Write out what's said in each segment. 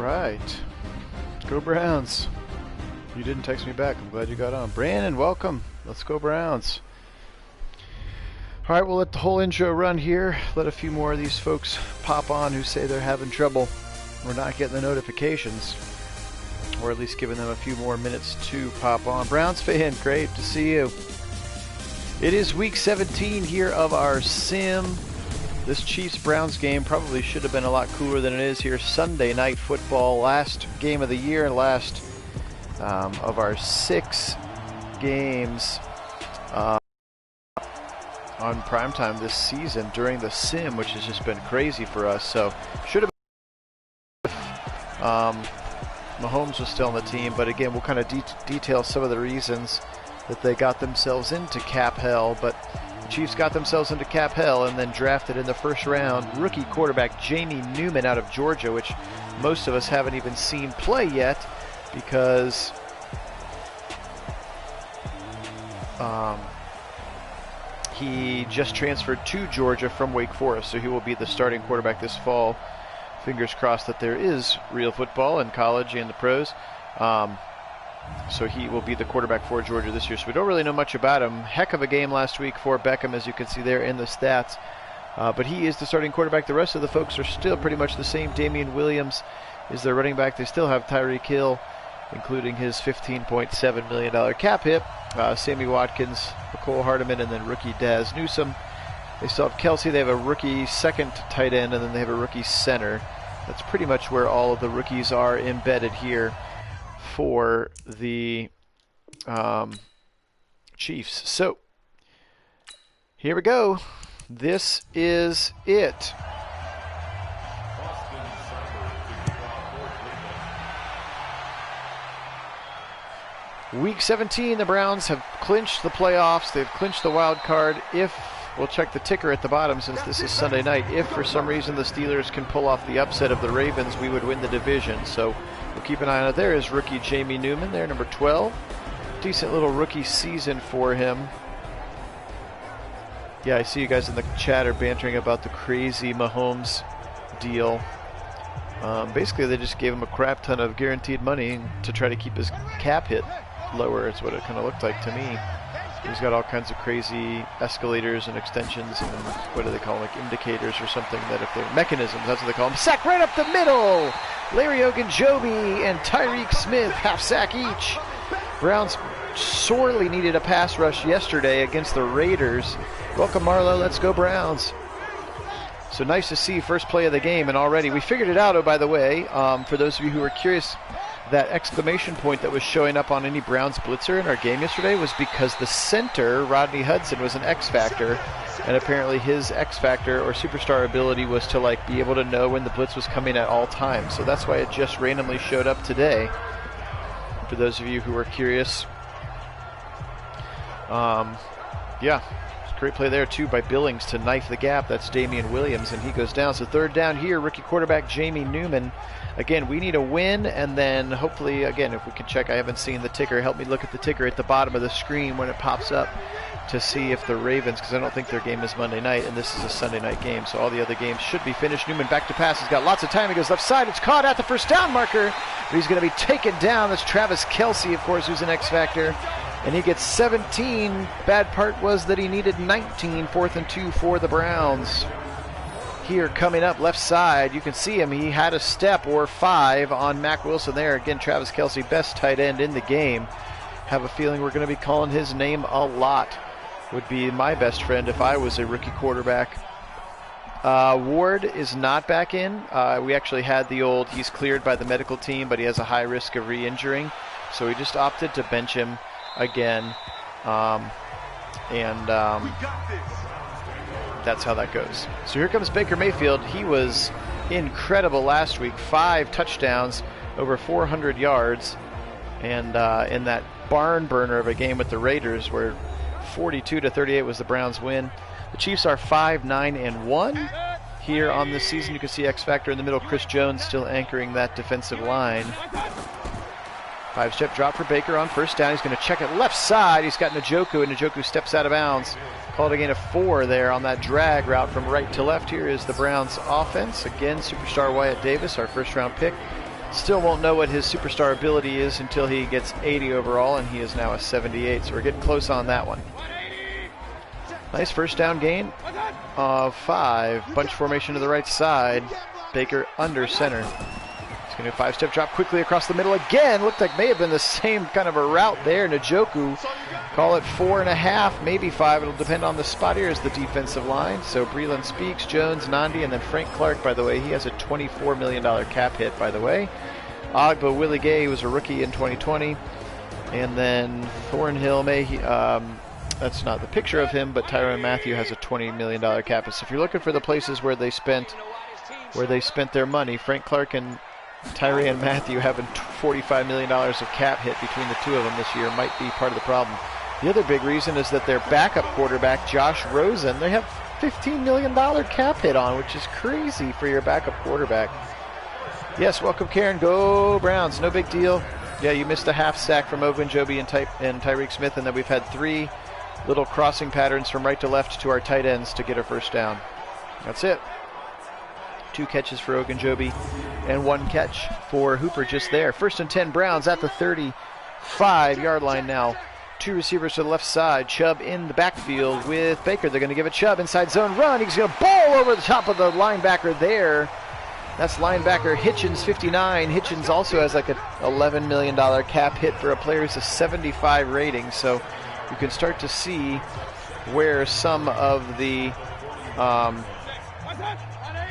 right. Go Browns. You didn't text me back. I'm glad you got on. Brandon, welcome. Let's go Browns. All right, we'll let the whole intro run here. Let a few more of these folks pop on who say they're having trouble or not getting the notifications, or at least giving them a few more minutes to pop on. Browns fan, great to see you. It is week 17 here of our sim. This Chiefs-Browns game probably should have been a lot cooler than it is here. Sunday night football, last game of the year and last of our 6 games on primetime this season during the sim, which has just been crazy for us. So should have been Mahomes was still on the team, but again, we'll kind of detail some of the reasons that they got themselves into cap hell. But the Chiefs got themselves into cap hell and then drafted in the first round rookie quarterback Jamie Newman out of Georgia, which most of us haven't even seen play yet because he just transferred to Georgia from Wake Forest, so he will be the starting quarterback this fall. Fingers crossed that there is real football in college and the pros. So he will be the quarterback for Georgia this year. So we don't really know much about him. Heck of a game last week for Beckham, as you can see there in the stats. But he is the starting quarterback. The rest of the folks are still pretty much the same. Damian Williams is their running back. They still have Tyreek Hill, including his $15.7 million cap hit. Sammy Watkins, Nicole Hardeman, and then rookie Daz Newsome. They still have Kelsey. They have a rookie second tight end, and then they have a rookie center. That's pretty much where all of the rookies are embedded here for the Chiefs. So here we go. This is it. Week 17, the Browns have clinched the playoffs. They've clinched the wild card. If, we'll check the ticker at the bottom since this is Sunday night, if for some reason the Steelers can pull off the upset of the Ravens, we would win the division. So we'll keep an eye on it. There is rookie Jamie Newman there, number 12. Decent little rookie season for him. Yeah, I see you guys in the chat are bantering about the crazy Mahomes deal. Basically, they just gave him a crap ton of guaranteed money to try to keep his cap hit lower. Is what it kind of looked like to me. He's got all kinds of crazy escalators and extensions and what do they call them, like indicators or something, that if they're mechanisms, that's what they call them. Sack right up the middle! Larry Ogunjobi and Tyreek Smith, half sack each. Browns sorely needed a pass rush yesterday against the Raiders. Welcome, Marlo. Let's go Browns. So nice to see first play of the game, and already we figured it out. Oh, by the way, for those of you who were curious, that exclamation point that was showing up on any Browns blitzer in our game yesterday was because the center, Rodney Hudson, was an X factor, and apparently his X factor or superstar ability was to like be able to know when the blitz was coming at all times. So that's why it just randomly showed up today. For those of you who were curious, yeah. Great play there, too, by Billings to knife the gap. That's Damian Williams, and he goes down. So third down here, rookie quarterback Jamie Newman. Again, we need a win, and then hopefully, again, if we can check, I haven't seen the ticker. Help me look at the ticker at the bottom of the screen when it pops up to see if the Ravens, because I don't think their game is Monday night, and this is a Sunday night game, so all the other games should be finished. Newman back to pass. He's got lots of time. He goes left side. It's caught at the first down marker, but he's going to be taken down. That's Travis Kelce, of course, who's an X factor. And he gets 17. Bad part was that he needed 19. 4th and 2 for the Browns. Here coming up left side, you can see him. He had a step or 5 on Mack Wilson there. Again, Travis Kelce, best tight end in the game. Have a feeling we're going to be calling his name a lot. Would be my best friend if I was a rookie quarterback. Ward is not back in. We actually had the old, he's cleared by the medical team, but he has a high risk of re-injuring. So we just opted to bench him again, that's how that goes. So here comes Baker Mayfield. He was incredible last week. 5 touchdowns, over 400 yards, and in that barn burner of a game with the Raiders where 42-38 was the Browns win. The Chiefs are 5-9-1 here on this season. You can see X Factor in the middle. Chris Jones still anchoring that defensive line. 5-step drop for Baker on first down. He's going to check it left side. He's got Njoku, and Njoku steps out of bounds. Called a gain of 4 there on that drag route from right to left. Here is the Browns offense. Again, superstar Wyatt Davis, our first-round pick, Still won't know what his superstar ability is until he gets 80 overall, and he is now a 78, so we're getting close on that one. Nice first down gain of 5. Bunch formation to the right side. Baker under center. He's going to do a 5-step drop quickly across the middle again. Looked like may have been the same kind of a route there. Njoku, call it 4.5, maybe 5. It'll depend on the spot. Here is the defensive line. So Breland Speaks, Jones, Nandi, and then Frank Clark, by the way. He has a $24 million cap hit, by the way. Ogba Willie Gay was a rookie in 2020. And then Thornhill that's not the picture of him, but Tyrann Mathieu has a $20 million cap hit. So if you're looking for the places where they spent their money, Frank Clark and Tyrann Mathieu having $45 million of cap hit between the two of them this year might be part of the problem. The other big reason is that their backup quarterback, Josh Rosen, they have $15 million cap hit on, which is crazy for your backup quarterback. Yes, welcome Karen. Go Browns. No big deal. Yeah, you missed a half sack from Ogunjobi and Tyreek Smith, and then we've had 3 little crossing patterns from right to left to our tight ends to get a first down. That's it. 2 catches for Ogunjobi and 1 catch for Hooper just there. 1st and 10 Browns at the 35-yard line now. 2 receivers to the left side. Chubb in the backfield with Baker. They're going to give it Chubb inside zone run. He's going to ball over the top of the linebacker there. That's linebacker Hitchens, 59. Hitchens also has like an $11 million cap hit for a player who's a 75 rating. So you can start to see where some of the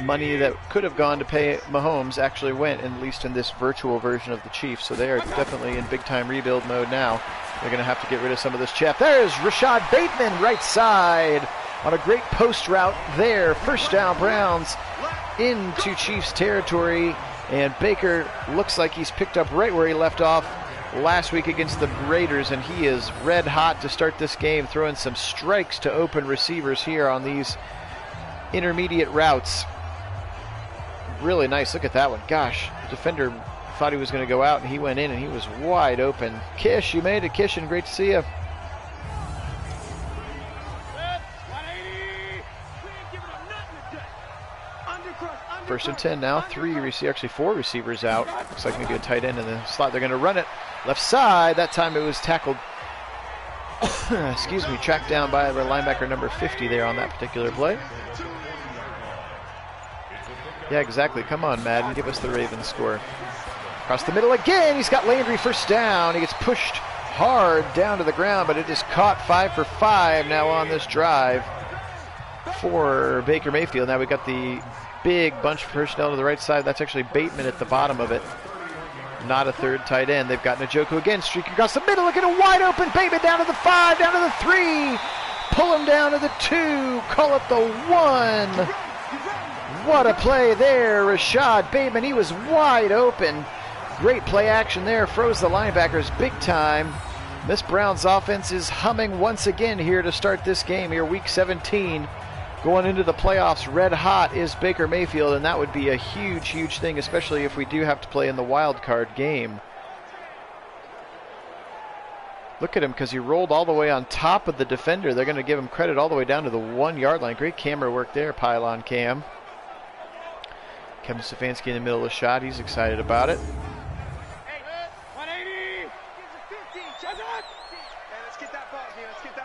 money that could have gone to pay Mahomes actually went, at least in this virtual version of the Chiefs. So they are definitely in big-time rebuild mode now. They're going to have to get rid of some of this chaff. There's Rashad Bateman, right side, on a great post route there. First down, Browns into Chiefs territory, and Baker looks like he's picked up right where he left off last week against the Raiders, and he is red hot to start this game, throwing some strikes to open receivers here on these intermediate routes. Really nice. Look at that one. Gosh, the defender thought he was going to go out, and he went in, and he was wide open. Kish, you made it, Kishin. Great to see you. First and 10 now. 4 receivers out. Looks like maybe a tight end in the slot. They're going to run it left side. That time it was tackled. Excuse me, tracked down by the linebacker number 50 there on that particular play. Yeah, exactly. Come on, Madden. Give us the Ravens score. Across the middle again. He's got Landry first down. He gets pushed hard down to the ground, but it is caught 5 for 5 now on this drive for Baker Mayfield. Now we got the big bunch of personnel to the right side. That's actually Bateman at the bottom of it. Not a third tight end. They've got Njoku again, streaking across the middle. Look at a wide open Bateman down to the 5, down to the 3. Pull him down to the 2. Call it the 1. What a play there. Rashad Bateman, he was wide open. Great play action there. Froze the linebackers big time. This Browns offense is humming once again here to start this game here, week 17. Going into the playoffs, red hot is Baker Mayfield, and that would be a huge, huge thing, especially if we do have to play in the wild card game. Look at him, because he rolled all the way on top of the defender. They're going to give him credit all the way down to the 1-yard line. Great camera work there, pylon cam. Kevin Stefanski in the middle of the shot. He's excited about it.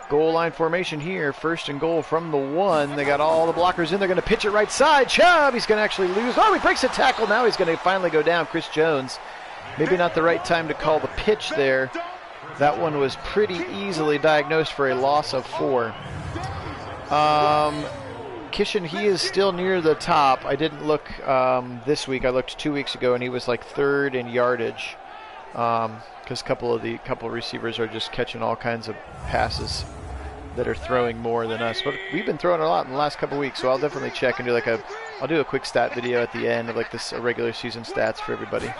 Goal line formation here. 1st and goal from the 1. They got all the blockers in. They're going to pitch it right side. Chubb, he's going to actually lose. Oh, he breaks a tackle. Now he's going to finally go down. Chris Jones. Maybe not the right time to call the pitch there. That one was pretty easily diagnosed for a loss of 4. Kishin, he is still near the top. I didn't look this week. I looked 2 weeks ago, and he was like 3rd in yardage. Because a couple of receivers are just catching all kinds of passes that are throwing more than us. But we've been throwing a lot in the last couple of weeks, so I'll definitely check and do like I'll do a quick stat video at the end of like this regular season stats for everybody.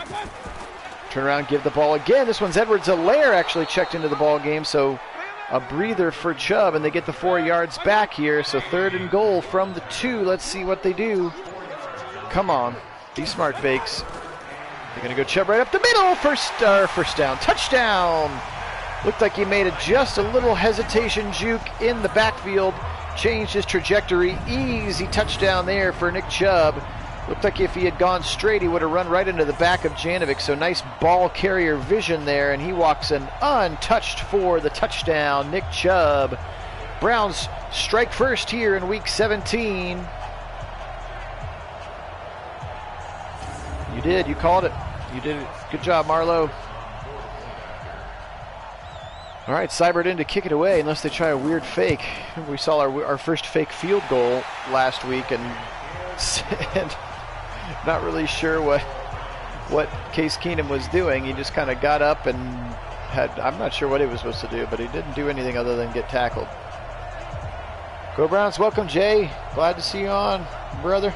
Turn around, give the ball again. This one's Edwards-Helaire actually checked into the ball game, so a breather for Chubb, and they get the 4 yards back here. So 3rd and goal from the 2. Let's see what they do. Come on, be smart, Bakes. They're going to go Chubb right up the middle. First down. Touchdown. Looked like he made just a little hesitation juke in the backfield. Changed his trajectory. Easy touchdown there for Nick Chubb. Looked like if he had gone straight, he would have run right into the back of Janovic. So nice ball carrier vision there, and he walks in untouched for the touchdown. Nick Chubb. Browns strike first here in week 17. You did. You called it. You did it. Good job, Marlowe. All right, Seibert in to kick it away unless they try a weird fake. We saw our first fake field goal last week, and not really sure what Case Keenum was doing. He just kind of got up and I'm not sure what he was supposed to do, but he didn't do anything other than get tackled. Go Browns. Welcome, Jay. Glad to see you on, brother.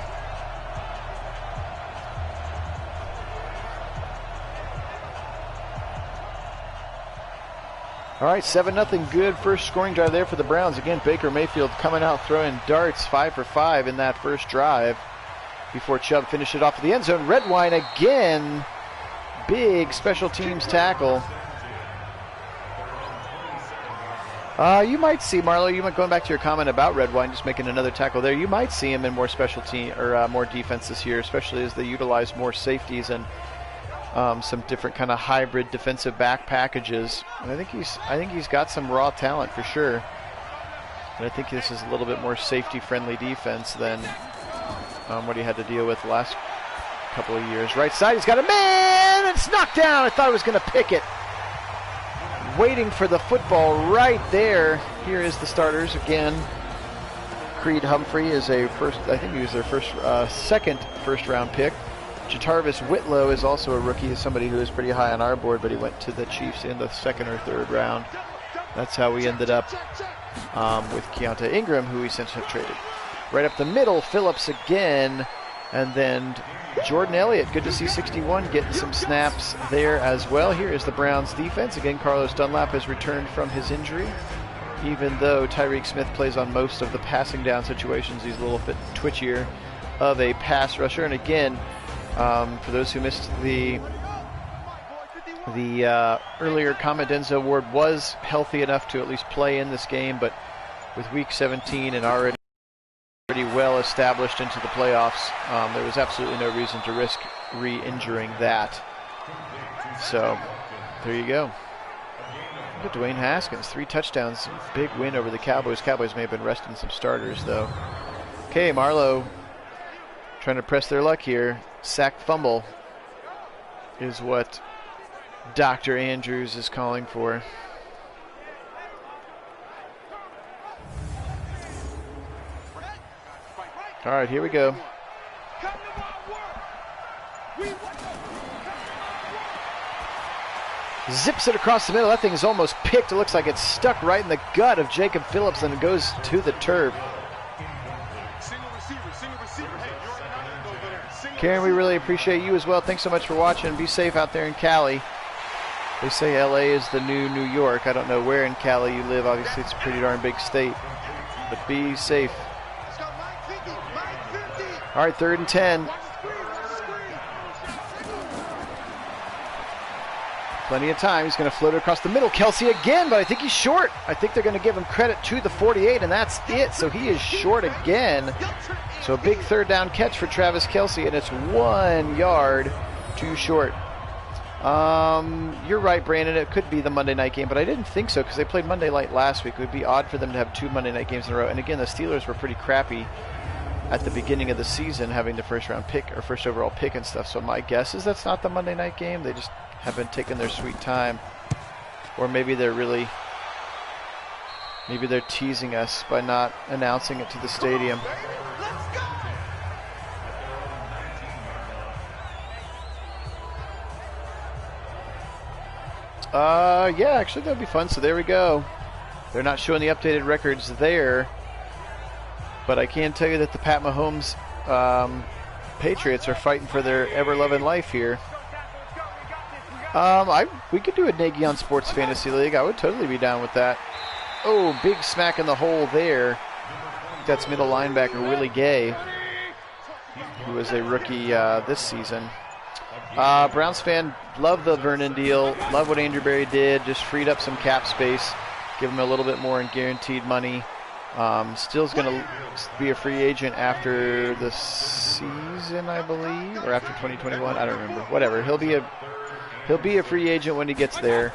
All right, 7-0 good first scoring drive there for the Browns. Again, Baker Mayfield coming out throwing darts 5 for 5 in that first drive before Chubb finished it off to the end zone. Redwine again, big special teams tackle. You might see, Marlo, you might, going back to your comment about Redwine just making another tackle there, you might see him in more special team or more defense this year, especially as they utilize more safeties and some different kind of hybrid defensive back packages. And I think he's got some raw talent for sure. And I think this is a little bit more safety-friendly defense than what he had to deal with the last couple of years. Right side, he's got a man! It's knocked down! I thought he was going to pick it. Waiting for the football right there. Here is the starters again. Creed Humphrey is I think he was their second first-round pick. Jatarvis Whitlow is also a rookie, somebody who is pretty high on our board, but he went to the Chiefs in the second or third round. That's how we ended up with Keontae Ingram, who we since have traded. Right up the middle, Phillips again, and then Jordan Elliott. Good to see 61 getting some snaps there as well. Here is the Browns defense. Again, Carlos Dunlap has returned from his injury. Even though Tyreek Smith plays on most of the passing down situations, he's a little bit twitchier of a pass rusher. And again, for those who missed the earlier comment, Denzel Ward was healthy enough to at least play in this game, but with week 17 and already well established into the playoffs, there was absolutely no reason to risk re-injuring that. So there you go. Look at Dwayne Haskins, 3 touchdowns, big win over the Cowboys. Cowboys may have been resting some starters though. Okay, Marlowe trying to press their luck here. Sack fumble is what Dr. Andrews is calling for. All right, here we go. Zips it across the middle. That thing is almost picked. It looks like it's stuck right in the gut of Jacob Phillips, and it goes to the turf. Karen, we really appreciate you as well. Thanks so much for watching. Be safe out there in Cali. They say LA is the new New York. I don't know where in Cali you live. Obviously, it's a pretty darn big state. But be safe. All right, 3rd and 10. Plenty of time. He's going to float it across the middle. Kelsey again, but I think he's short. I think they're going to give him credit to the 48, and that's it. So he is short again. So a big 3rd down catch for Travis Kelsey, and it's 1 yard too short. You're right, Brandon. It could be the Monday night game, but I didn't think so because they played Monday night last week. It would be odd for them to have 2 Monday night games in a row. And again, the Steelers were pretty crappy at the beginning of the season, having the first round pick or first overall pick and stuff. So my guess is that's not the Monday night game. They just have been taking their sweet time, or maybe they're teasing us by not announcing it to the stadium. Yeah, actually that'd be fun. So there we go. They're not showing the updated records there, but I can tell you that the Pat Mahomes Patriots are fighting for their ever-loving life here. We could do a Nagy on Sports Fantasy League. I would totally be down with that. Oh, big smack in the hole there. That's middle linebacker Willie Gay, who was a rookie this season. Browns fan, love the Vernon deal. Love what Andrew Berry did. Just freed up some cap space. Give him a little bit more in guaranteed money. Still's going to be a free agent after the season, I believe, or after 2021. I don't remember. Whatever. He'll be a free agent when he gets there.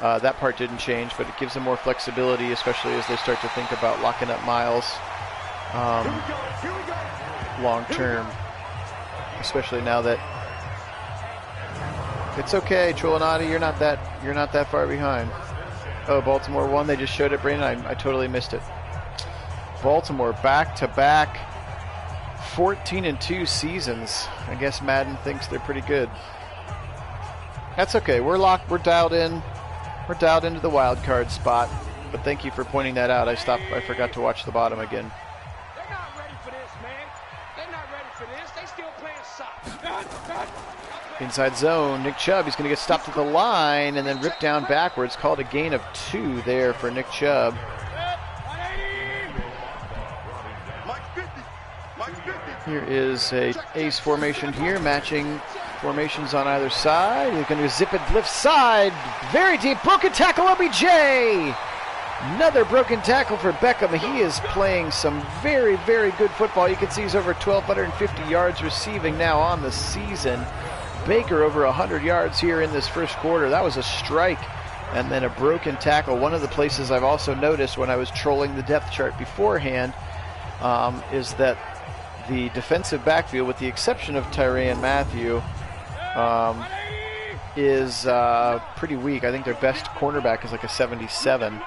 That part didn't change, but it gives them more flexibility, especially as they start to think about locking up Miles long term. Especially now that it's okay, Trolinati, you're not that far behind. Oh, Baltimore won. They just showed it, Brandon. I totally missed it. Baltimore back-to-back 14-2 seasons. I guess Madden thinks they're pretty good. That's okay. We're locked. We're dialed in. We're dialed into the wild card spot. But thank you for pointing that out. I forgot to watch the bottom again. They're not ready for this, man. They're not ready for this. They still playing soccer. Inside zone, Nick Chubb. He's going to get stopped at the line and then ripped down backwards. Called a gain of 2 there for Nick Chubb. Here is a ace formation here, matching formations on either side. He's going to zip it left side. Very deep. Broken tackle, OBJ. Another broken tackle for Beckham. He is playing some very, very good football. You can see he's over 1,250 yards receiving now on the season. Baker over 100 yards here in this first quarter. That was a strike and then a broken tackle. One of the places I've also noticed when I was trolling the depth chart beforehand is that the defensive backfield, with the exception of Tyrann Mathieu, is pretty weak. I think their best cornerback is like a 77.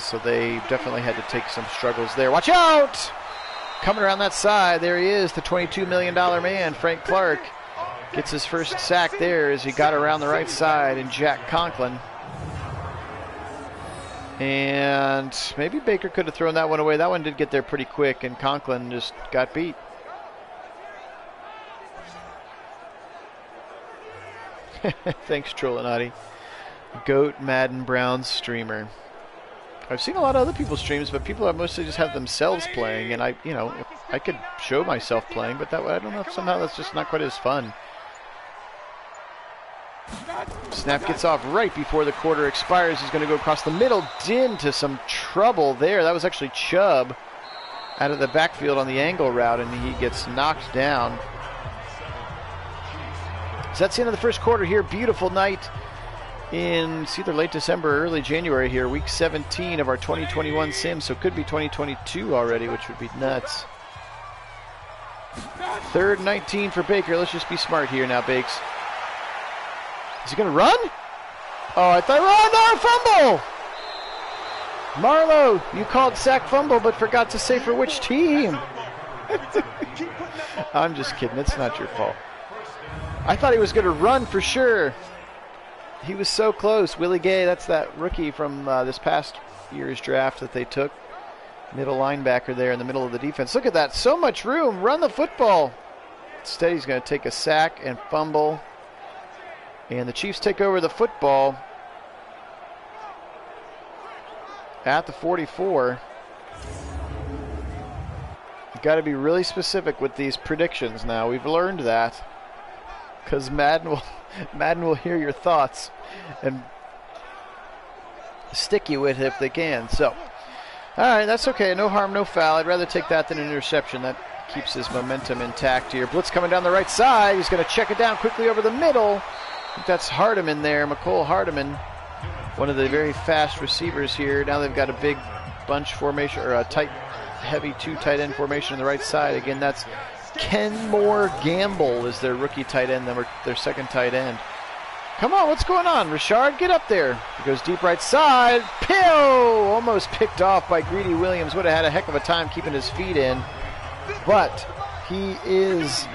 So they definitely had to take some struggles there. Watch out! Coming around that side, there he is, the $22 million man, Frank Clark. Gets his first sack there as he got around the right side, and Jack Conklin. And maybe Baker could have thrown that one away. That one did get there pretty quick, and Conklin just got beat. Thanks, Trolinati. Goat Madden Browns streamer. I've seen a lot of other people's streams, but people mostly just have themselves playing, and I could show myself playing, but that way I don't know if somehow that's just not quite as fun. Snap gets off right before the quarter expires. He's going to go across the middle. Into some trouble there. That was actually Chubb out of the backfield on the angle route, and he gets knocked down. So that's the end of the first quarter here. Beautiful night in, it's either late December or early January here. Week 17 of our 2021 sim, so it could be 2022 already, which would be nuts. 3rd 19 for Baker. Let's just be smart here now, Bakes. Is he going to run? Oh, I thought, oh, no, fumble! Marlowe, you called sack fumble, but forgot to say for which team. I'm just kidding. It's not your fault. I thought he was going to run for sure. He was so close. Willie Gay, that's that rookie from this past year's draft that they took. Middle linebacker there in the middle of the defense. Look at that. So much room. Run the football. Instead, he's going to take a sack and fumble. And the Chiefs take over the football at the 44. You've got to be really specific with these predictions now. We've learned that, because Madden will hear your thoughts and stick you with it if they can. So, all right, that's okay. No harm, no foul. I'd rather take that than an interception. That keeps his momentum intact here. Blitz coming down the right side. He's going to check it down quickly over the middle. I think that's Hardiman there, McCole Hardiman, one of the very fast receivers here. Now they've got a big bunch formation, or a tight, heavy 2 tight end formation on the right side. Again, that's Kenmore Gamble is their rookie tight end, their second tight end. Come on, what's going on? Richard, get up there. He goes deep right side. Pew! Almost picked off by Greedy Williams. Would have had a heck of a time keeping his feet in. But he is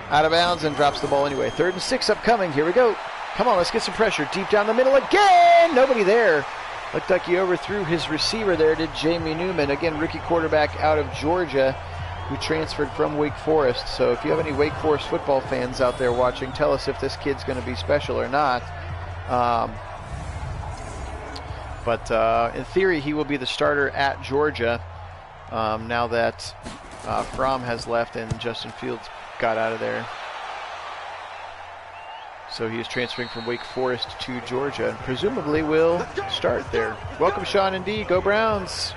out of bounds and drops the ball anyway. 3rd and 6 upcoming. Here we go. Come on, let's get some pressure. Deep down the middle again. Nobody there. Looked like he overthrew his receiver there, did Jamie Newman. Again, rookie quarterback out of Georgia, who transferred from Wake Forest. So if you have any Wake Forest football fans out there watching, tell us if this kid's going to be special or not. But in theory, he will be the starter at Georgia now that Fromm has left and Justin Fields got out of there. So he is transferring from Wake Forest to Georgia and presumably will start there. Welcome, Sean and D. Go Browns.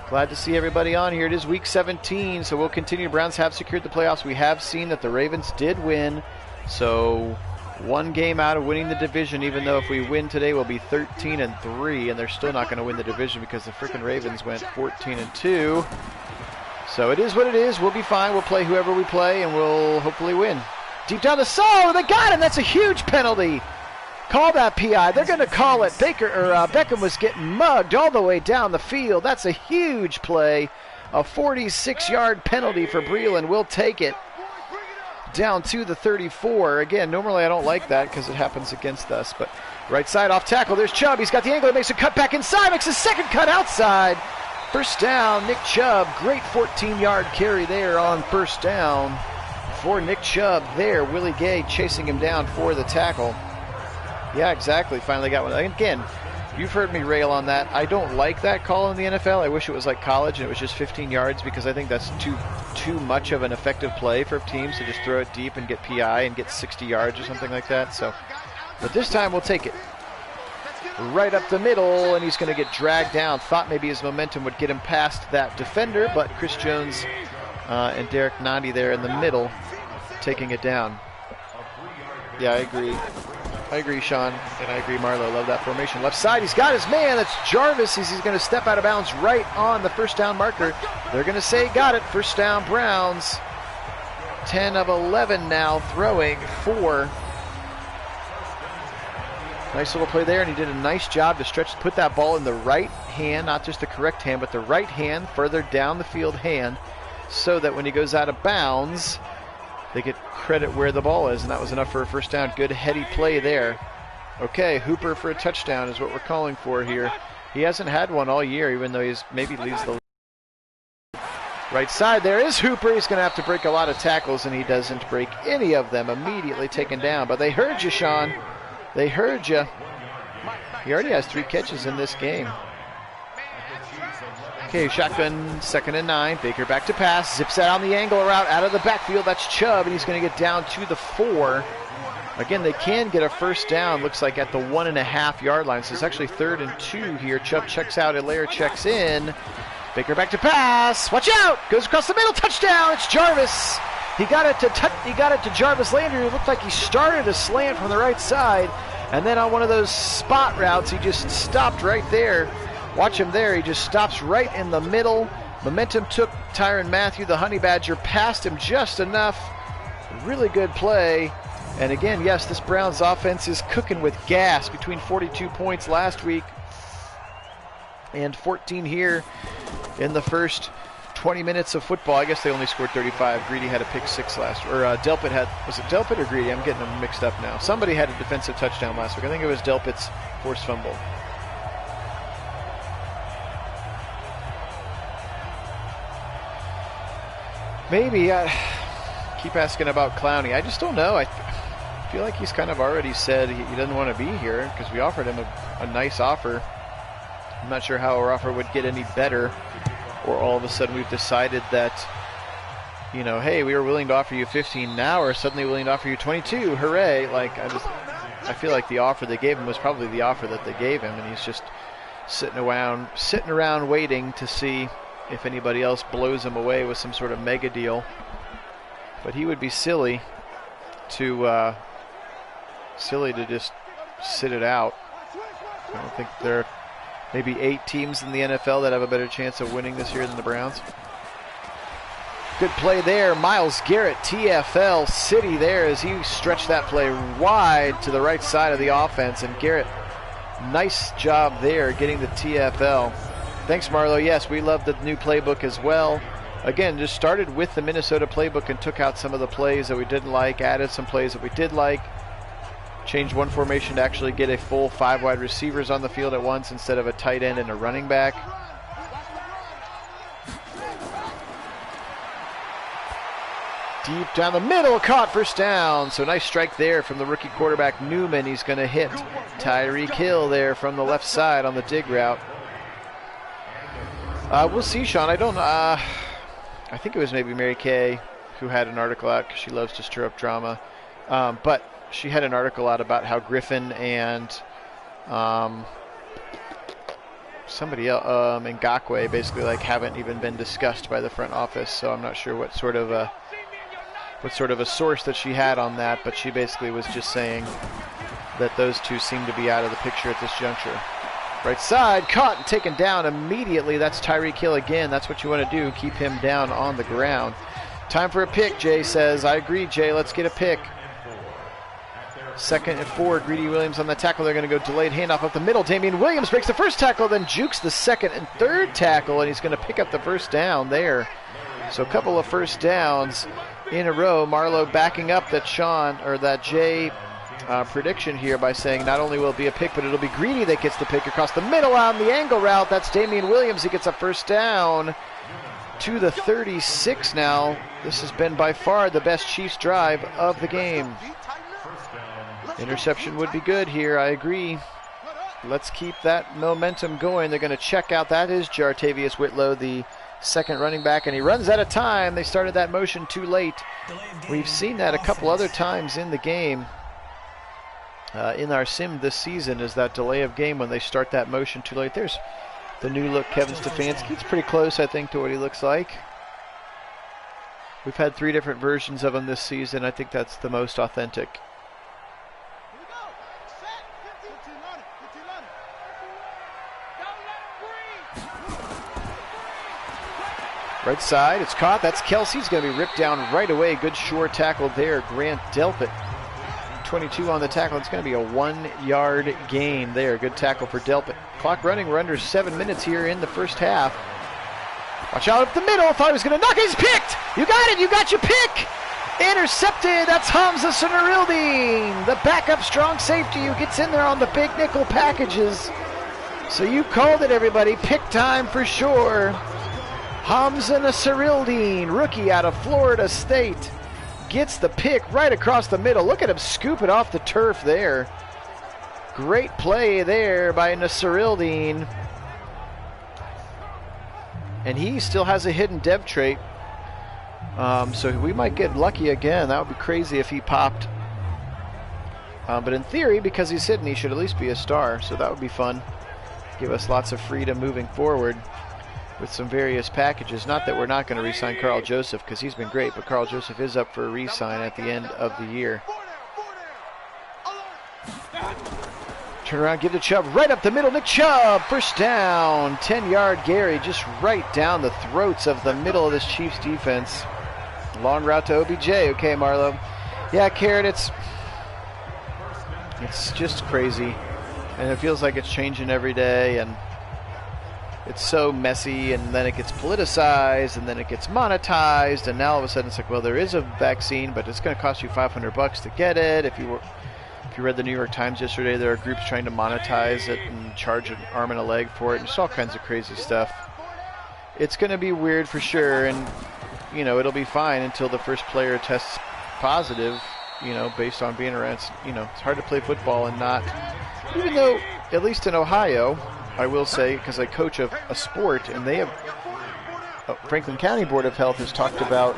Glad to see everybody on here. It is week 17, so we'll continue. Browns have secured the playoffs. We have seen that the Ravens did win, so one game out of winning the division, even though if we win today, we'll be 13-3, and they're still not going to win the division because the freaking Ravens went 14-2. So it is what it is. We'll be fine. We'll play whoever we play, and we'll hopefully win. Deep down the soul, they got him. That's a huge penalty. Call that PI. They're going to call it. Beckham was getting mugged all the way down the field. That's a huge play. A 46-yard penalty for Breland. We'll take it down to the 34. Again, normally I don't like that because it happens against us. But right side off tackle. There's Chubb. He's got the angle. He makes a cut back inside. Makes a second cut outside. First down, Nick Chubb. Great 14-yard carry there on first down for Nick Chubb there. Willie Gay chasing him down for the tackle. Yeah, exactly. Finally got one. Again, you've heard me rail on that. I don't like that call in the NFL. I wish it was like college and it was just 15 yards because I think that's too much of an effective play for teams to just throw it deep and get PI and get 60 yards or something like that. So, but this time we'll take it. Right up the middle, and he's going to get dragged down. Thought maybe his momentum would get him past that defender, but Chris Jones and Derek Nagy there in the middle taking it down. Yeah, I agree, Sean, and I agree, Marlo. Love that formation. Left side, he's got his man. That's Jarvis. He's going to step out of bounds right on the first down marker. They're going to say got it. First down, Browns. 10 of 11 now, throwing for. Nice little play there, and he did a nice job to put that ball in the right hand, not just the correct hand, but the right hand, further down the field hand, so that when he goes out of bounds, they get credit where the ball is, and that was enough for a first down. Good heady play there. Okay, Hooper for a touchdown is what we're calling for here. He hasn't had one all year, even though he's maybe leads the right side. There is Hooper. He's going to have to break a lot of tackles, and he doesn't break any of them. Immediately taken down. But they heard you, Sean. They heard you. He already has 3 catches in this game. Okay, shotgun, 2nd and 9. Baker back to pass. Zips out on the angle route out of the backfield. That's Chubb, and he's going to get down to the 4. Again, they can get a first down, looks like at the 1.5 yard line. So it's actually 3rd and 2 here. Chubb checks out, Allaire checks in. Baker back to pass. Watch out! Goes across the middle. Touchdown! It's Jarvis. He got it to Jarvis Landry. It looked like he started a slant from the right side, and then on one of those spot routes, he just stopped right there. Watch him there. He just stops right in the middle. Momentum took Tyrann Mathieu, the Honey Badger, past him just enough. Really good play. And again, yes, this Browns offense is cooking with gas. Between 42 points last week and 14 here in the first 20 minutes of football. I guess they only scored 35. Greedy had a pick 6 last, or Delpit had, was it Delpit or Greedy? I'm getting them mixed up now. Somebody had a defensive touchdown last week. I think it was Delpit's forced fumble. Maybe. Keep asking about Clowney. I just don't know. I feel like he's kind of already said he doesn't want to be here because we offered him a nice offer. I'm not sure how our offer would get any better, or all of a sudden we've decided that, you know, hey, we were willing to offer you 15, now we're suddenly willing to offer you 22. Hooray. Like, I feel like the offer they gave him was probably the offer that they gave him, and he's just sitting around waiting to see if anybody else blows him away with some sort of mega deal. But he would be silly to just sit it out. I don't think there are maybe 8 teams in the NFL that have a better chance of winning this year than the Browns. Good play there. Myles Garrett, TFL City there as he stretched that play wide to the right side of the offense. And Garrett, nice job there getting the TFL. Thanks, Marlo. Yes, we love the new playbook as well. Again, just started with the Minnesota playbook and took out some of the plays that we didn't like, added some plays that we did like, changed one formation to actually get a full 5 wide receivers on the field at once instead of a tight end and a running back. Deep down the middle, caught, first down. So nice strike there from the rookie quarterback Newman. He's going to hit Tyreek Hill there from the left side on the dig route. We'll see, Sean. I think it was maybe Mary Kay who had an article out because she loves to stir up drama. But she had an article out about how Griffin and somebody else, Ngakwe, basically like haven't even been discussed by the front office. So I'm not sure what sort of a source that she had on that, but she basically was just saying that those two seem to be out of the picture at this juncture. Right side, caught and taken down immediately. That's Tyreek Hill again. That's what you want to do, keep him down on the ground. Time for a pick, Jay says. I agree, Jay. Let's get a pick. 2nd and 4. Greedy Williams on the tackle. They're going to go delayed handoff up the middle. Damian Williams breaks the first tackle, then jukes the 2nd and 3rd tackle, and he's going to pick up the first down there. So a couple of first downs in a row. Marlowe backing up that Jay prediction here by saying not only will it be a pick, but it'll be Greedy that gets the pick across the middle on the angle route. That's Damian Williams. He gets a first down to the 36 now. This has been by far the best Chiefs drive of the game. Interception would be good here, I agree. Let's keep that momentum going. They're going to check out. That is Jartavius Whitlow, the 2nd running back, and he runs out of time. They started that motion too late. We've seen that a couple other times in the game. In our sim this season is that delay of game when they start that motion too late. There's the new look Kevin Stefanski. It's pretty close, I think, to what he looks like. We've had 3 different versions of him this season. I think that's the most authentic. Right side, it's caught. That's Kelsey's going to be ripped down right away. Good short tackle there. Grant Delpit, 22 on the tackle. It's going to be a 1-yard gain there. Good tackle for Delpit. Clock running. We're under 7 minutes here in the first half. Watch out up the middle. Thought he was going to knock it. He's picked. You got it. You got your pick. Intercepted. That's Hamza Sunarildeen, the backup strong safety who gets in there on the big nickel packages. So you called it, everybody. Pick time for sure. Hamza Nasirildeen, rookie out of Florida State, gets the pick right across the middle. Look at him scoop it off the turf there. Great play there by Nasirildeen. And he still has a hidden dev trait. So we might get lucky again. That would be crazy if he popped. But in theory, because he's hidden, he should at least be a star. So that would be fun. Give us lots of freedom moving forward with some various packages. Not that we're not going to re-sign Carl Joseph, because he's been great, but Carl Joseph is up for a re-sign at the end of the year. Turn around, give to Chubb, right up the middle. Nick Chubb, first down. 10-yard Gary, just right down the throats of the middle of this Chiefs defense. Long route to OBJ. Okay, Marlo. Yeah, Carrot, it's just crazy. And it feels like it's changing every day, and it's so messy, and then it gets politicized, and then it gets monetized, and now all of a sudden it's like, well, there is a vaccine, but it's going to cost you $500 to get it. If you read the New York Times yesterday, there are groups trying to monetize it and charge an arm and a leg for it, and just all kinds of crazy stuff. It's going to be weird for sure, and you know, it'll be fine until the first player tests positive, you know, based on being around. You know, it's hard to play football and not, even though, at least in Ohio, I will say, because I coach a sport, and they have, Franklin County Board of Health has talked about,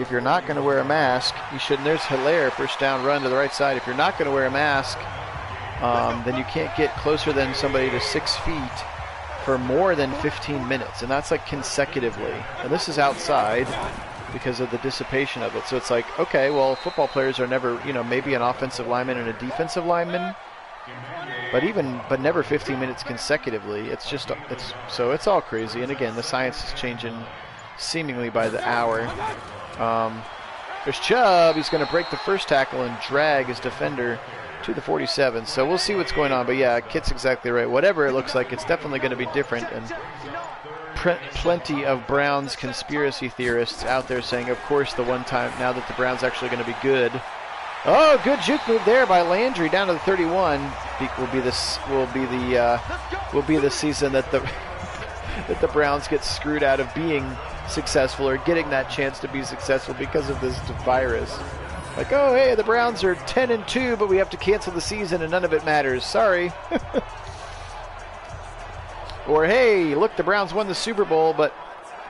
if you're not going to wear a mask, you shouldn't. There's Hilaire, first down run to the right side. If you're not going to wear a mask, then you can't get closer than somebody to 6 feet for more than 15 minutes, and that's like consecutively. And this is outside because of the dissipation of it. So it's like, okay, well, football players are never, you know, maybe an offensive lineman and a defensive lineman, but never 15 minutes consecutively. It's all crazy. And again, the science is changing seemingly by the hour. There's Chubb. He's going to break the first tackle and drag his defender to the 47. So we'll see what's going on. But yeah, Kit's exactly right. Whatever it looks like, it's definitely going to be different. And plenty of Browns conspiracy theorists out there saying, of course, the one time now that the Browns actually going to be good. Oh, good juke move there by Landry down to the 31. Will be the season that the Browns get screwed out of being successful or getting that chance to be successful because of this virus. Like, oh, hey, the Browns are 10-2, but we have to cancel the season and none of it matters. Sorry. Or, hey, look, the Browns won the Super Bowl, but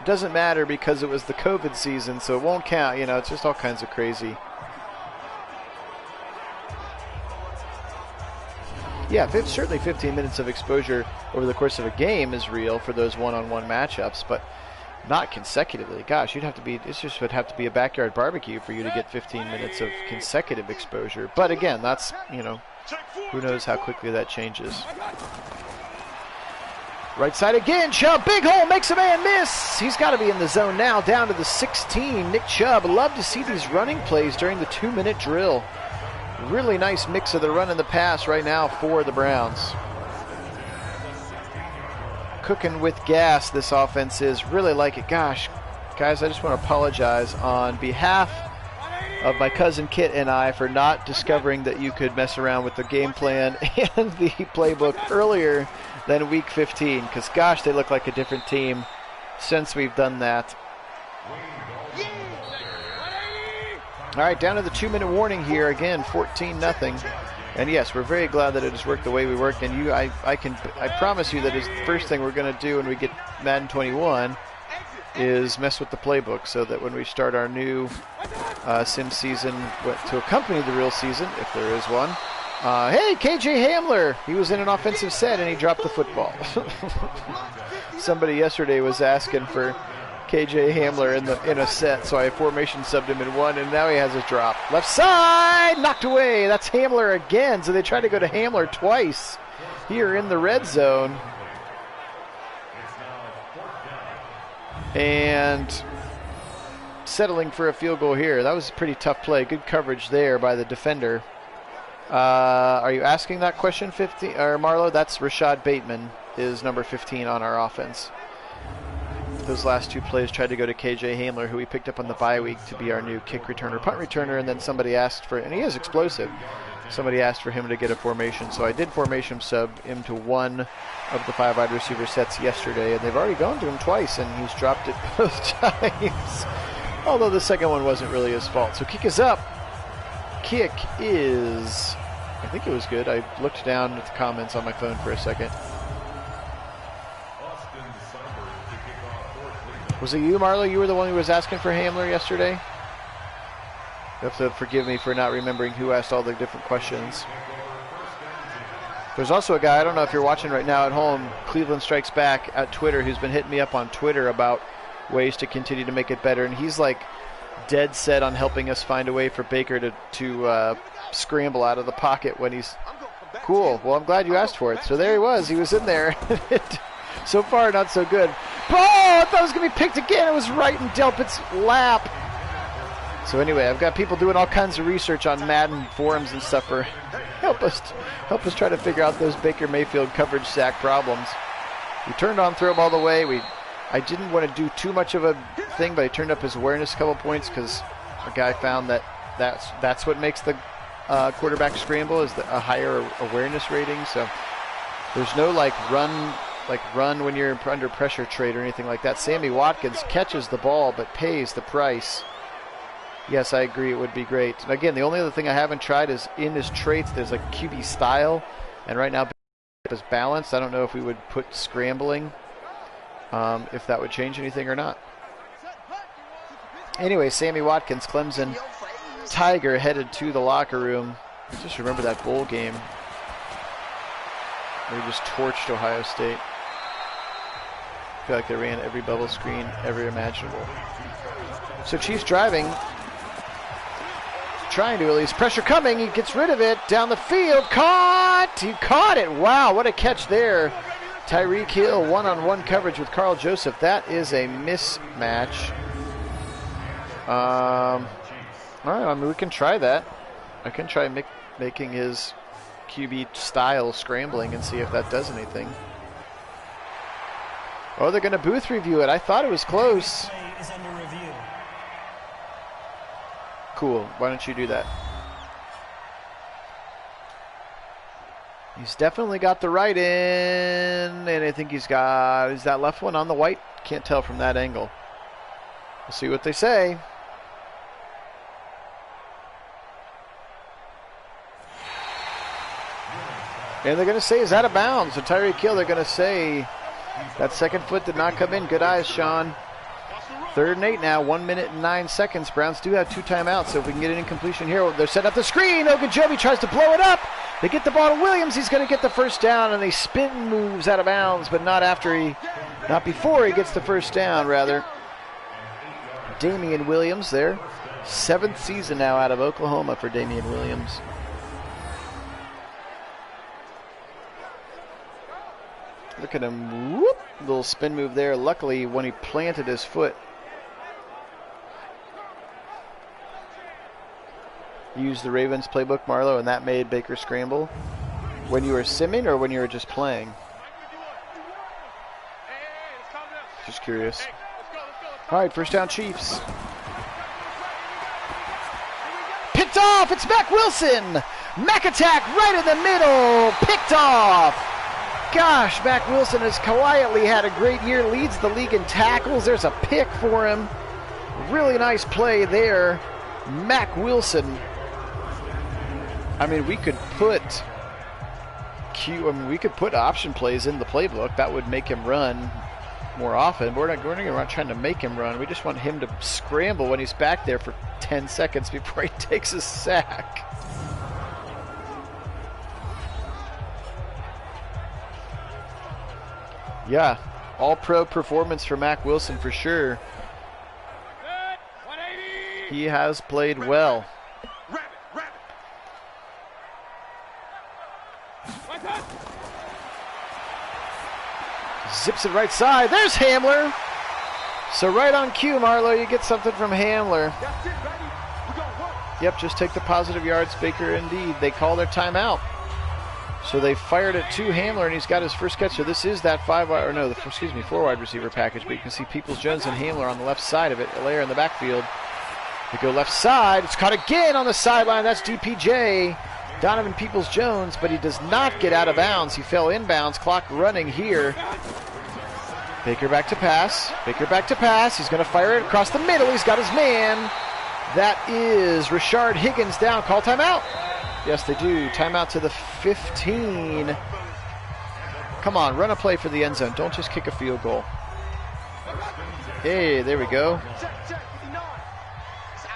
it doesn't matter because it was the COVID season, so it won't count. You know, it's just all kinds of crazy. Yeah, certainly 15 minutes of exposure over the course of a game is real for those one-on-one matchups, but not consecutively. Gosh, it just would have to be a backyard barbecue for you to get 15 minutes of consecutive exposure. But again, that's, who knows how quickly that changes. Right side again, Chubb, big hole, makes a man miss. He's got to be in the zone now, down to the 16. Nick Chubb, love to see these running plays during the 2-minute drill. Really nice mix of the run and the pass right now for the Browns. Cooking with gas, this offense is. Really like it. Gosh, guys, I just want to apologize on behalf of my cousin Kit and I for not discovering that you could mess around with the game plan and the playbook earlier than week 15, because gosh, they look like a different team since we've done that. All right, down to the 2-minute warning here again, 14-0. And yes, we're very glad that it has worked the way we worked. And I promise you that is the first thing we're going to do when we get Madden 21 is mess with the playbook, so that when we start our new sim season to accompany the real season, if there is one. Hey, KJ Hamler! He was in an offensive set and he dropped the football. Somebody yesterday was asking for KJ Hamler in a set, so I formation subbed him in one, and now he has a drop. Left side! Knocked away! That's Hamler again, so they tried to go to Hamler twice here in the red zone. And settling for a field goal here. That was a pretty tough play. Good coverage there by the defender. Are you asking that question, 15, or Marlo? That's Rashad Bateman, is number 15 on our offense. Those last two plays tried to go to KJ Hamler, who we picked up on the bye week to be our new kick returner, punt returner, and then somebody asked for, and he is explosive, somebody asked for him to get a formation, so I did formation sub him to one of the 5 wide receiver sets yesterday, and they've already gone to him twice, and he's dropped it both times, although the second one wasn't really his fault. So kick is up. Kick is, I think it was good. I looked down at the comments on my phone for a second. Was it you, Marlo? You were the one who was asking for Hamler yesterday? You have to forgive me for not remembering who asked all the different questions. There's also a guy, I don't know if you're watching right now at home, Cleveland Strikes Back at Twitter, who's been hitting me up on Twitter about ways to continue to make it better. And he's like dead set on helping us find a way for Baker to scramble out of the pocket when he's cool. Well, I'm glad you asked for it. So there he was. He was in there. So far, not so good. Oh, I thought it was going to be picked again. It was right in Delpit's lap. So anyway, I've got people doing all kinds of research on Madden forums and stuff for help us try to figure out those Baker Mayfield coverage sack problems. We turned on throw him all the way. I didn't want to do too much of a thing, but I turned up his awareness a couple points because a guy found that's what makes the quarterback scramble, is a higher awareness rating. So there's no run when you're under pressure trade or anything like that. Sammy Watkins catches the ball but pays the price. Yes, I agree, it would be great. And again, the only other thing I haven't tried is in his traits, there's like QB style, and right now is balanced. I don't know if we would put scrambling, if that would change anything or not. Anyway, Sammy Watkins, Clemson Tiger, headed to the locker room. I just remember that bowl game where he just torched Ohio State. I feel like they ran every bubble screen ever imaginable. So Chiefs driving, trying to at least. Pressure coming, he gets rid of it, down the field, he caught it. Wow, what a catch there. Tyreek Hill, one-on-one coverage with Carl Joseph. That is a mismatch. All right, I mean, we can try that. I can try making his QB style scrambling and see if that does anything. Oh, they're going to booth review it. I thought it was close. Cool. Why don't you do that? He's definitely got the right in, and I think is that left one on the white? Can't tell from that angle. We'll see what they say. And they're going to say, is that a bounds? So Tyreek Hill, they're going to say that second foot did not come in. Good eyes, Sean. 3rd and 8 now, 1 minute and 9 seconds. Browns do have 2 timeouts, so if we can get an incompletion here, they're setting up the screen. Ogunjobi tries to blow it up. They get the ball to Williams. He's going to get the first down, and they spin moves out of bounds, but not before he gets the first down, rather. Damian Williams there. 7th season now out of Oklahoma for Damian Williams. Look at him. Whoop. Little spin move there. Luckily, when he planted his foot, used the Ravens playbook, Marlo, and that made Baker scramble. When you were simming or when you were just playing? Just curious. All right, first down, Chiefs. Picked off. It's Mac Wilson. Mac attack right in the middle. Picked off. Gosh, Mac Wilson has quietly had a great year. Leads the league in tackles. There's a pick for him. Really nice play there. Mac Wilson. I mean, we could put option plays in the playbook. That would make him run more often. We're not trying to make him run. We just want him to scramble when he's back there for 10 seconds before he takes a sack. Yeah, all-pro performance for Mac Wilson for sure. He has played well. Zips it right side. There's Hamler. So right on cue, Marlo, you get something from Hamler. Yep, just take the positive yards, Baker. Indeed, they call their timeout. So they fired it to Hamler, and he's got his first catch. So this is that 4-wide receiver package. But you can see Peoples-Jones and Hamler on the left side of it. Allaire in the backfield. They go left side. It's caught again on the sideline. That's DPJ. Donovan Peoples-Jones, but he does not get out of bounds. He fell inbounds. Clock running here. Baker back to pass. Baker back to pass. He's going to fire it across the middle. He's got his man. That is Rashard Higgins down. Call timeout. Yes, they do. Timeout to the 15. Come on, run a play for the end zone. Don't just kick a field goal. Hey, there we go.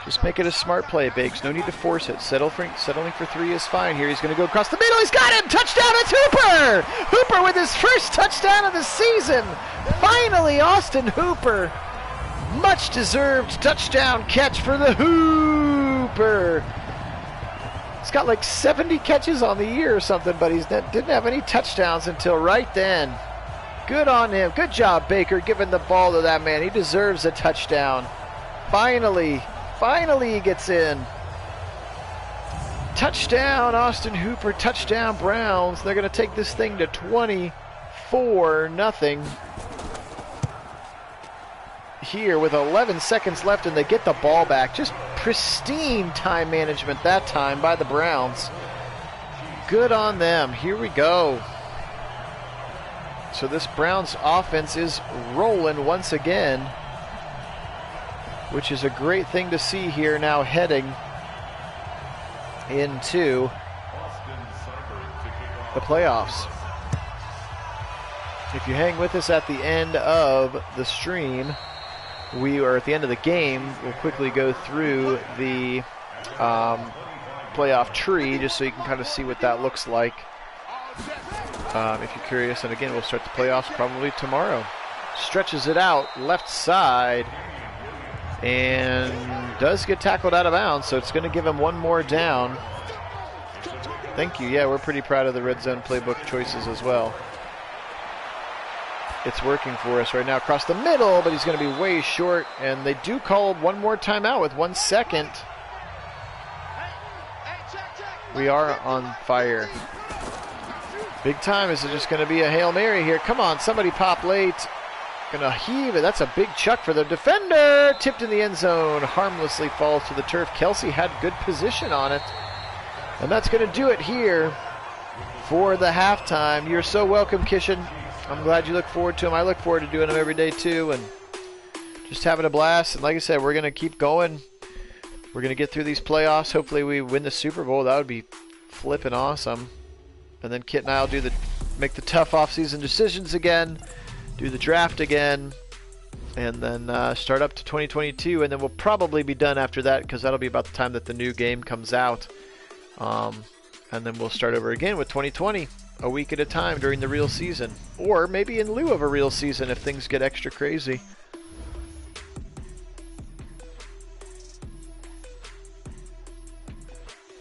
Just make it a smart play, Bakes. No need to force it. Settling for 3 is fine here. He's going to go across the middle. He's got him. Touchdown, it's Hooper. Hooper with his first touchdown of the season. Finally, Austin Hooper. Much deserved touchdown catch for the Hooper. He's got like 70 catches on the year or something, but he didn't have any touchdowns until right then. Good on him. Good job, Baker, giving the ball to that man. He deserves a touchdown. Finally he gets in. Touchdown, Austin Hooper. Touchdown, Browns. They're going to take this thing to 24-0. Here with 11 seconds left, and they get the ball back. Just pristine time management that time by the Browns. Good on them. Here we go. So this Browns offense is rolling once again, which is a great thing to see here now heading into the playoffs. If you hang with us at the end of the stream, we are at the end of the game. We'll quickly go through the playoff tree just so you can kind of see what that looks like if you're curious. And again, we'll start the playoffs probably tomorrow. Stretches it out left side and does get tackled out of bounds, so it's going to give him one more down. Thank you. Yeah, we're pretty proud of the red zone playbook choices as well. It's working for us right now across the middle, but he's going to be way short, and they do call one more timeout with 1 second. We are on fire. Big time. Is it just going to be a Hail Mary here? Come on, somebody pop late. Gonna heave it. That's a big chuck for the defender. Tipped in the end zone. Harmlessly falls to the turf. Kelsey had good position on it. And that's going to do it here for the halftime. You're so welcome, Kishin. I'm glad you look forward to them. I look forward to doing them every day too, and just having a blast. And like I said, we're going to keep going. We're going to get through these playoffs. Hopefully we win the Super Bowl. That would be flipping awesome. And then Kit and I will make the tough off-season decisions again, do the draft again, and then start up to 2022. And then we'll probably be done after that, because that'll be about the time that the new game comes out. And then we'll start over again with 2020, a week at a time during the real season. Or maybe in lieu of a real season if things get extra crazy.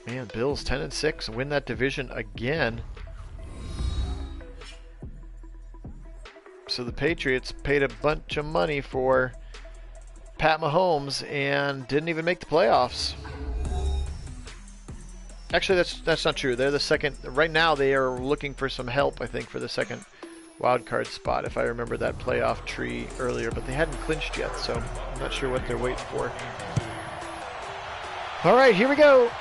Man, Bills 10-6 win that division again. So the Patriots paid a bunch of money for Pat Mahomes and didn't even make the playoffs. Actually, that's not true. They're the second. Right now, they are looking for some help, I think, for the second wild card spot, if I remember that playoff tree earlier. But they hadn't clinched yet, so I'm not sure what they're waiting for. All right, here we go.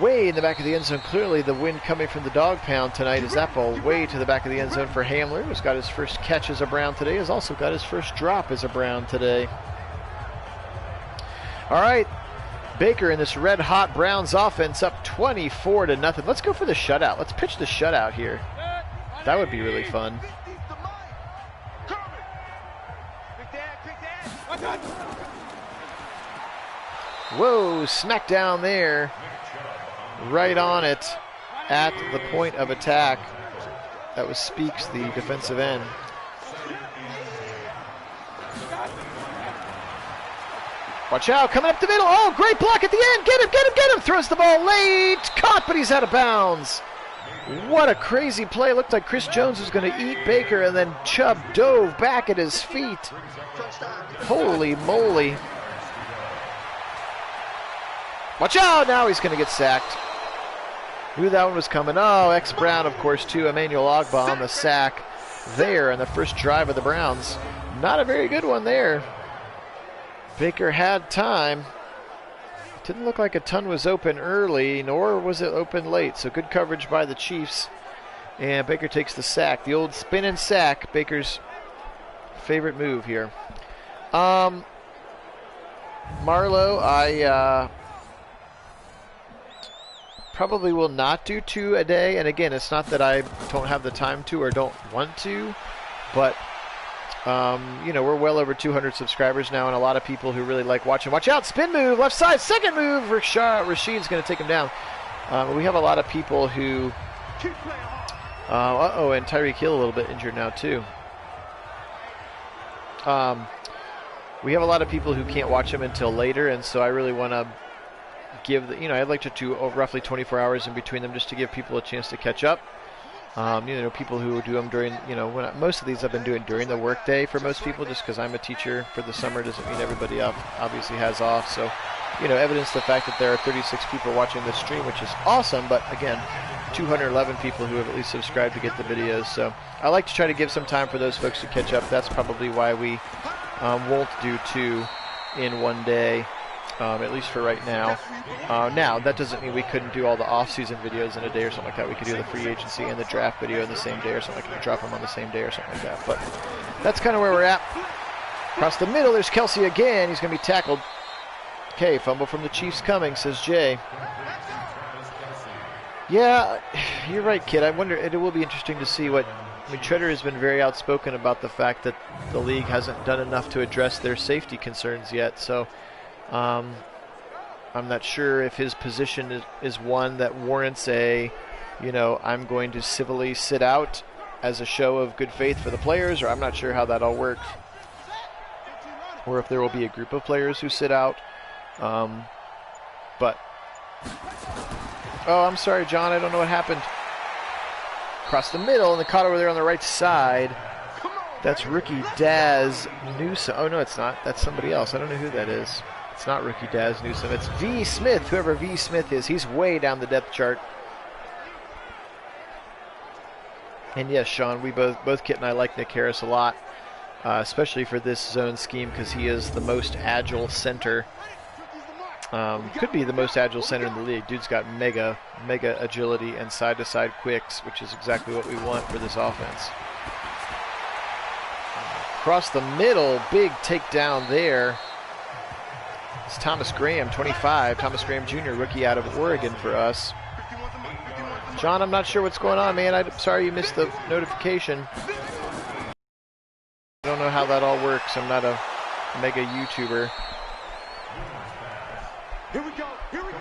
Way in the back of the end zone. Clearly, the wind coming from the dog pound tonight is that ball way to the back of the end zone for Hamler, who's got his first catch as a Brown today. Has also got his first drop as a Brown today. All right. Baker in this red-hot Browns offense up 24-0. Let's go for the shutout. Let's pitch the shutout here. That would be really fun. Whoa, smack down there. Right on it at the point of attack. That was Speaks, the defensive end. Watch out, coming up the middle. Oh, great block at the end. Get him, get him, get him. Throws the ball late. Caught, but he's out of bounds. What a crazy play. Looked like Chris Jones was going to eat Baker, and then Chubb dove back at his feet. Holy moly. Watch out. Now he's going to get sacked. Knew that one was coming. Oh, ex-Brown, of course, too. Emmanuel Ogbah on the sack there on the first drive of the Browns. Not a very good one there. Baker had time. Didn't look like a ton was open early, nor was it open late. So good coverage by the Chiefs. And Baker takes the sack. The old spin and sack, Baker's favorite move here. Marlowe, I probably will not do 2 a day. And again, it's not that I don't have the time to or don't want to, but you know, we're well over 200 subscribers now, and a lot of people who really like watching. Watch out, spin move, left side, second move. Rashid's going to take him down. We have a lot of people who, and Tyreek Hill a little bit injured now too. We have a lot of people who can't watch him until later, and so I really want to give, I'd like to do roughly 24 hours in between them just to give people a chance to catch up. People who do them during, most of these I've been doing during the workday for most people, just because I'm a teacher for the summer doesn't mean everybody obviously has off. So, evidence the fact that there are 36 people watching this stream, which is awesome. But again, 211 people who have at least subscribed to get the videos. So I like to try to give some time for those folks to catch up. That's probably why we won't do 2 in one day. At least for right now. Now, that doesn't mean we couldn't do all the off-season videos in a day or something like that. We could do the free agency and the draft video in the same day or something like that. Drop them on the same day or something like that. But that's kind of where we're at. Across the middle, there's Kelsey again. He's going to be tackled. Okay, fumble from the Chiefs coming, says Jay. Yeah, you're right, kid. I wonder, it will be interesting to see what... Treader has been very outspoken about the fact that the league hasn't done enough to address their safety concerns yet. So... I'm not sure if his position is one that warrants I'm going to civilly sit out as a show of good faith for the players, or I'm not sure how that all works. Or if there will be a group of players who sit out. Oh, I'm sorry, John, I don't know what happened. Across the middle, and the caught over there on the right side. That's rookie Daz Newsome. Oh, no, it's not. That's somebody else. I don't know who that is. It's not rookie Daz Newsome. It's V. Smith, whoever V. Smith is. He's way down the depth chart. And yes, Sean, we both Kit and I like Nick Harris a lot, especially for this zone scheme because he is the most agile center. Could be the most agile center in the league. Dude's got mega agility and side-to-side quicks, which is exactly what we want for this offense. Across the middle, big takedown there. It's Thomas Graham, 25. Thomas Graham Jr., rookie out of Oregon for us. John, I'm not sure what's going on, man. I'm sorry you missed the notification. I don't know how that all works. I'm not a mega YouTuber. Here we go. Here we go.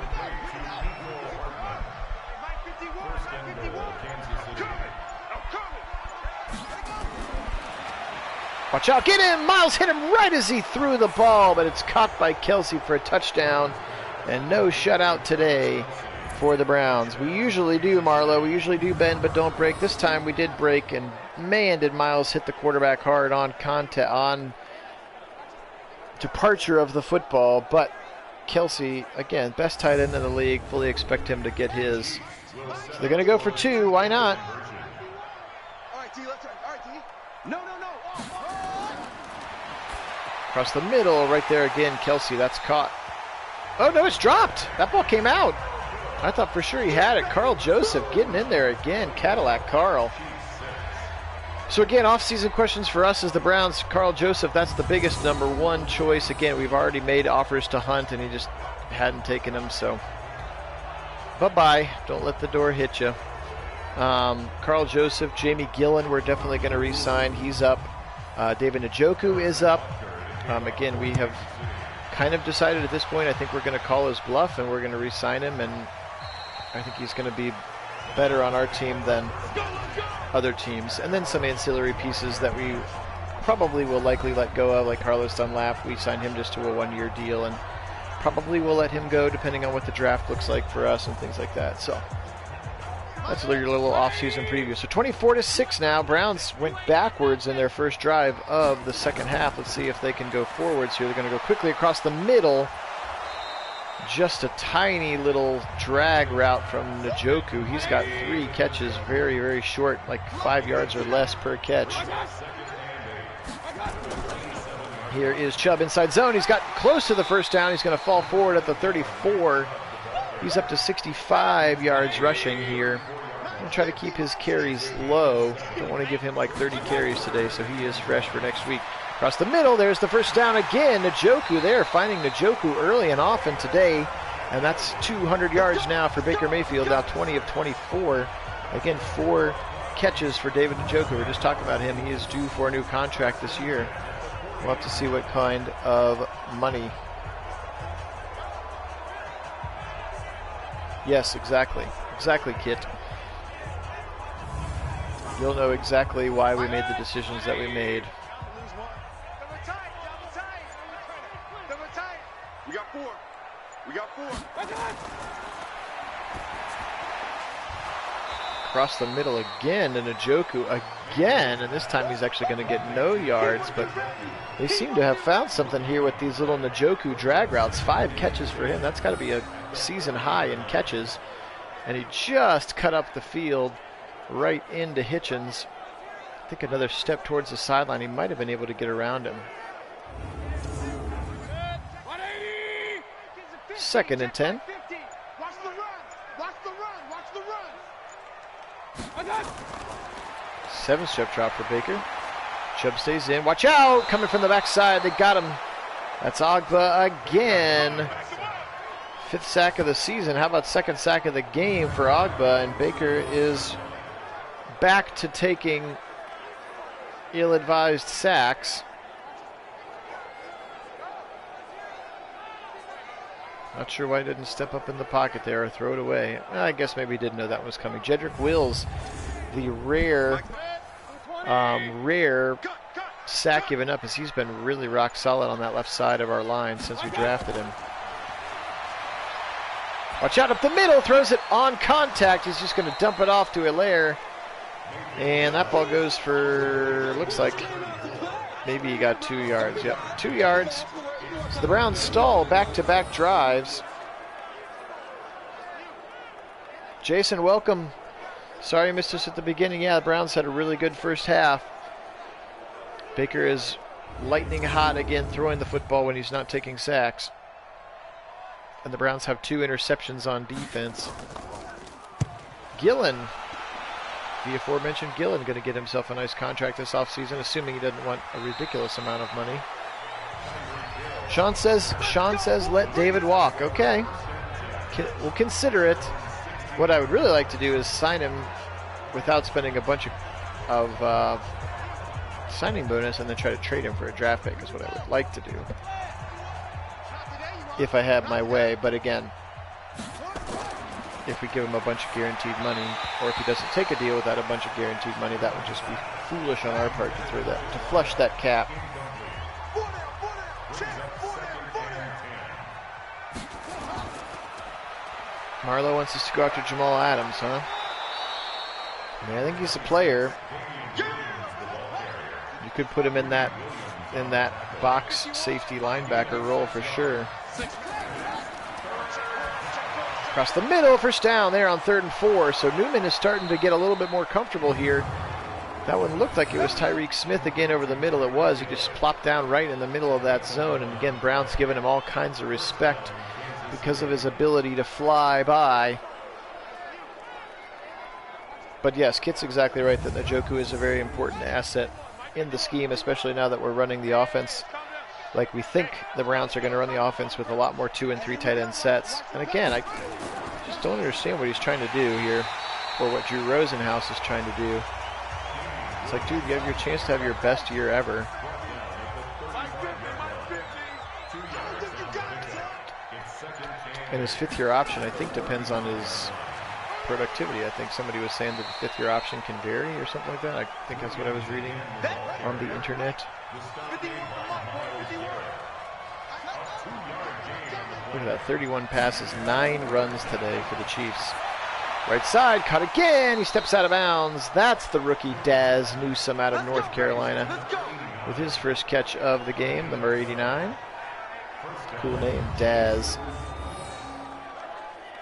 Watch out, get him! Miles hit him right as he threw the ball, but it's caught by Kelsey for a touchdown. And no shutout today for the Browns. We usually do, Marlo. We usually do bend but don't break. This time we did break, and man, did Miles hit the quarterback hard on departure of the football. But Kelsey, again, best tight end in the league. Fully expect him to get his. So they're going to go for 2. Why not? Across the middle, right there again, Kelsey. That's caught. Oh, no, it's dropped. That ball came out. I thought for sure he had it. Carl Joseph getting in there again. Cadillac Carl. So again, off-season questions for us as the Browns. Carl Joseph, that's the biggest number 1 choice. Again, we've already made offers to Hunt, and he just hadn't taken them. So bye-bye. Don't let the door hit you. Carl Joseph, Jamie Gillen, we're definitely going to re-sign. He's up. David Njoku is up. Again, we have kind of decided at this point, I think we're going to call his bluff and we're going to re-sign him, and I think he's going to be better on our team than other teams. And then some ancillary pieces that we probably will likely let go of, like Carlos Dunlap. We signed him just to a 1-year deal, and probably will let him go depending on what the draft looks like for us and things like that. So that's your little off-season preview. So 24-6 now. Browns went backwards in their first drive of the second half. Let's see if they can go forwards here. They're going to go quickly across the middle. Just a tiny little drag route from Njoku. He's got 3 catches, very, very short, like 5 yards or less per catch. Here is Chubb inside zone. He's got close to the first down. He's going to fall forward at the 34. He's up to 65 yards rushing here. I'm going to try to keep his carries low. Don't want to give him like 30 carries today, so he is fresh for next week. Across the middle, there's the first down again. Njoku there, finding Njoku early and often today. And that's 200 yards now for Baker Mayfield, now 20 of 24. Again, 4 catches for David Njoku. We're just talking about him. He is due for a new contract this year. We'll have to see what kind of money. Yes, exactly. Exactly, Kit. You'll know exactly why we made the decisions that we made. We got 4. We got 4. Across the middle again, and Njoku again, and this time he's actually going to get no yards, but they seem to have found something here with these little Njoku drag routes. 5 catches for him. That's got to be a season high in catches, and he just cut up the field right into Hitchens. I think another step towards the sideline. He might have been able to get around him. 2nd and 10. Watch the run. Watch the run. Watch the run. 7-step drop for Baker. Chubb stays in. Watch out! Coming from the backside. They got him. That's Agba again. 5th sack of the season. How about 2nd sack of the game for Agba? And Baker is back to taking ill-advised sacks. Not sure why he didn't step up in the pocket there or throw it away. I guess maybe he didn't know that was coming. Jedrick Wills, the rare sack given up, as he's been really rock solid on that left side of our line since we drafted him. Watch out up the middle, throws it on contact. He's just going to dump it off to Hilaire. And that ball goes for, looks like, maybe he got 2 yards. Yep, 2 yards. So the Browns stall back-to-back drives. Jason, welcome. Sorry you missed us at the beginning. Yeah, the Browns had a really good first half. Baker is lightning hot again, throwing the football when he's not taking sacks. And the Browns have 2 interceptions on defense. Gillen, the aforementioned Gillen, going to get himself a nice contract this offseason, assuming he doesn't want a ridiculous amount of money. Sean says let David walk. Okay, we'll consider it. What I would really like to do is sign him without spending a bunch of signing bonus, and then try to trade him for a draft pick is what I would like to do if I had my way. But again, if we give him a bunch of guaranteed money, or if he doesn't take a deal without a bunch of guaranteed money, that would just be foolish on our part to flush that cap. Marlowe wants us to go after Jamal Adams, huh? I mean, I think he's a player. You could put him in that box safety linebacker role for sure. Across the middle, first down there on 3rd and 4. So Newman is starting to get a little bit more comfortable here. That one looked like it was Tyreek Smith again over the middle. It was. He just plopped down right in the middle of that zone. And again, Brown's giving him all kinds of respect because of his ability to fly by. But yes, Kit's exactly right that Njoku is a very important asset in the scheme, especially now that we're running the offense like we think the Browns are going to run the offense with a lot more 2 and 3 tight end sets. And again, I just don't understand what he's trying to do here, or what Drew Rosenhaus is trying to do. It's like, dude, you have your chance to have your best year ever. And his 5th-year option, I think, depends on his productivity. I think somebody was saying that the 5th-year option can vary or something like that. I think that's what I was reading on the internet. Look at that, 31 passes, 9 runs today for the Chiefs. Right side, caught again. He steps out of bounds. That's the rookie Daz Newsome out of North Carolina with his first catch of the game, number 89. Cool name, Daz.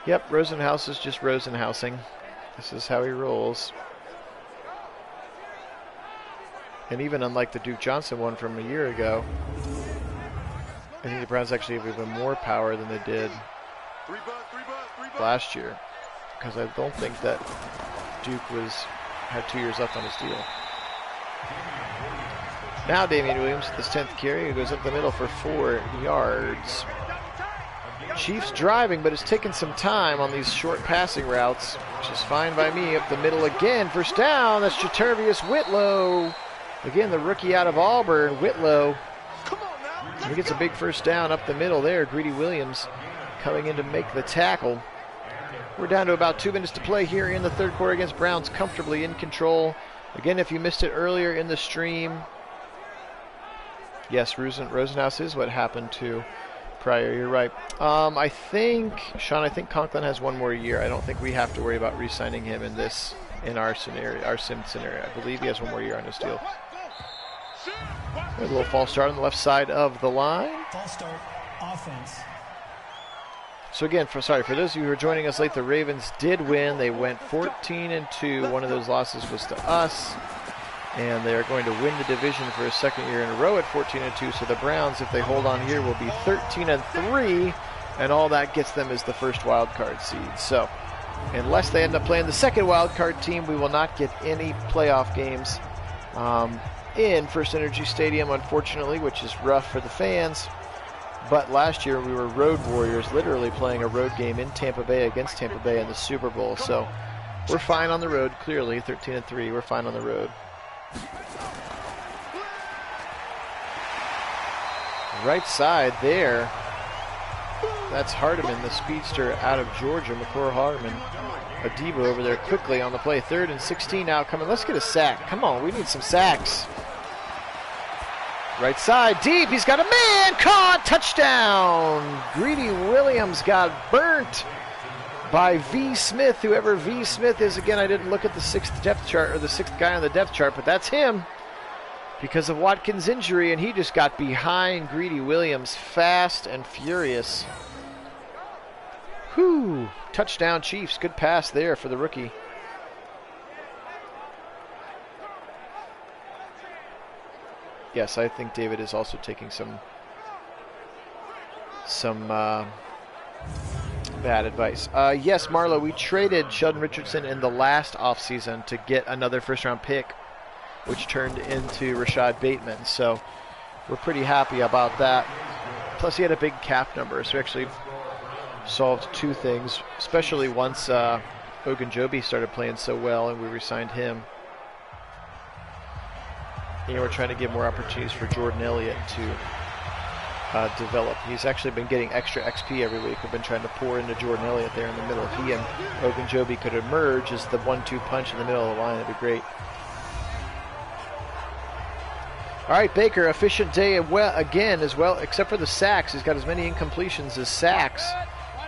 Yep, Rosenhaus is just Rosenhausing. This is how he rolls. And even unlike the Duke Johnson one from a year ago, I think the Browns actually have even more power than they did last year, because I don't think that Duke had 2 years left on his deal. Now Damian Williams with his 10th carry, who goes up the middle for 4 yards. Chiefs driving, but it's taking some time on these short passing routes, which is fine by me. Up the middle again, first down. That's Jatervius Whitlow. Again, the rookie out of Auburn, Whitlow. He gets a big first down up the middle there. Greedy Williams coming in to make the tackle. We're down to about 2 minutes to play here in the 3rd quarter against Browns, comfortably in control. Again, if you missed it earlier in the stream, yes, Rosenhaus is what happened to Pryor. You're right. I think, Sean, Conklin has 1 more year. I don't think we have to worry about re-signing him in our scenario, our sim scenario. I believe he has 1 more year on his deal. A little false start on the left side of the line. False start, offense. So again, for those of you who are joining us late, the Ravens did win. They went 14-2. One of those losses was to us. And they are going to win the division for a 2nd year in a row at 14-2. So the Browns, if they hold on here, will be 13-3. And all that gets them is the first wild card seed. So unless they end up playing the 2nd wild card team, we will not get any playoff games in First Energy Stadium, unfortunately, which is rough for the fans. But last year we were road warriors, literally playing a road game in Tampa Bay against Tampa Bay in the Super Bowl. So we're fine on the road, clearly, 13-3. We're fine on the road. Right side there. That's Hardeman, the speedster out of Georgia, McClure Hardeman. Adebo over there quickly on the play. 3rd and 16 now coming. Let's get a sack. Come on, we need some sacks. Right side, deep. He's got a man. Caught. Touchdown. Greedy Williams got burnt by V. Smith, whoever V. Smith is. Again, I didn't look at the 6th depth chart, or the 6th guy on the depth chart, but that's him because of Watkins' injury, and he just got behind Greedy Williams fast and furious. Whew. Touchdown, Chiefs. Good pass there for the rookie. Yes, I think David is also taking some bad advice. Yes, Marlo, we traded Sheldon Richardson in the last offseason to get another first-round pick, which turned into Rashad Bateman. So we're pretty happy about that. Plus, he had a big cap number, so we actually solved 2 things, especially once Ogunjobi started playing so well and we re-signed him. You know, we're trying to give more opportunities for Jordan Elliott to develop. He's actually been getting extra XP every week. We've been trying to pour into Jordan Elliott there in the middle. If he and Ogunjobi could emerge as the 1-2 punch in the middle of the line, that'd be great. All right, Baker, efficient day again as well, except for the sacks. He's got as many incompletions as sacks.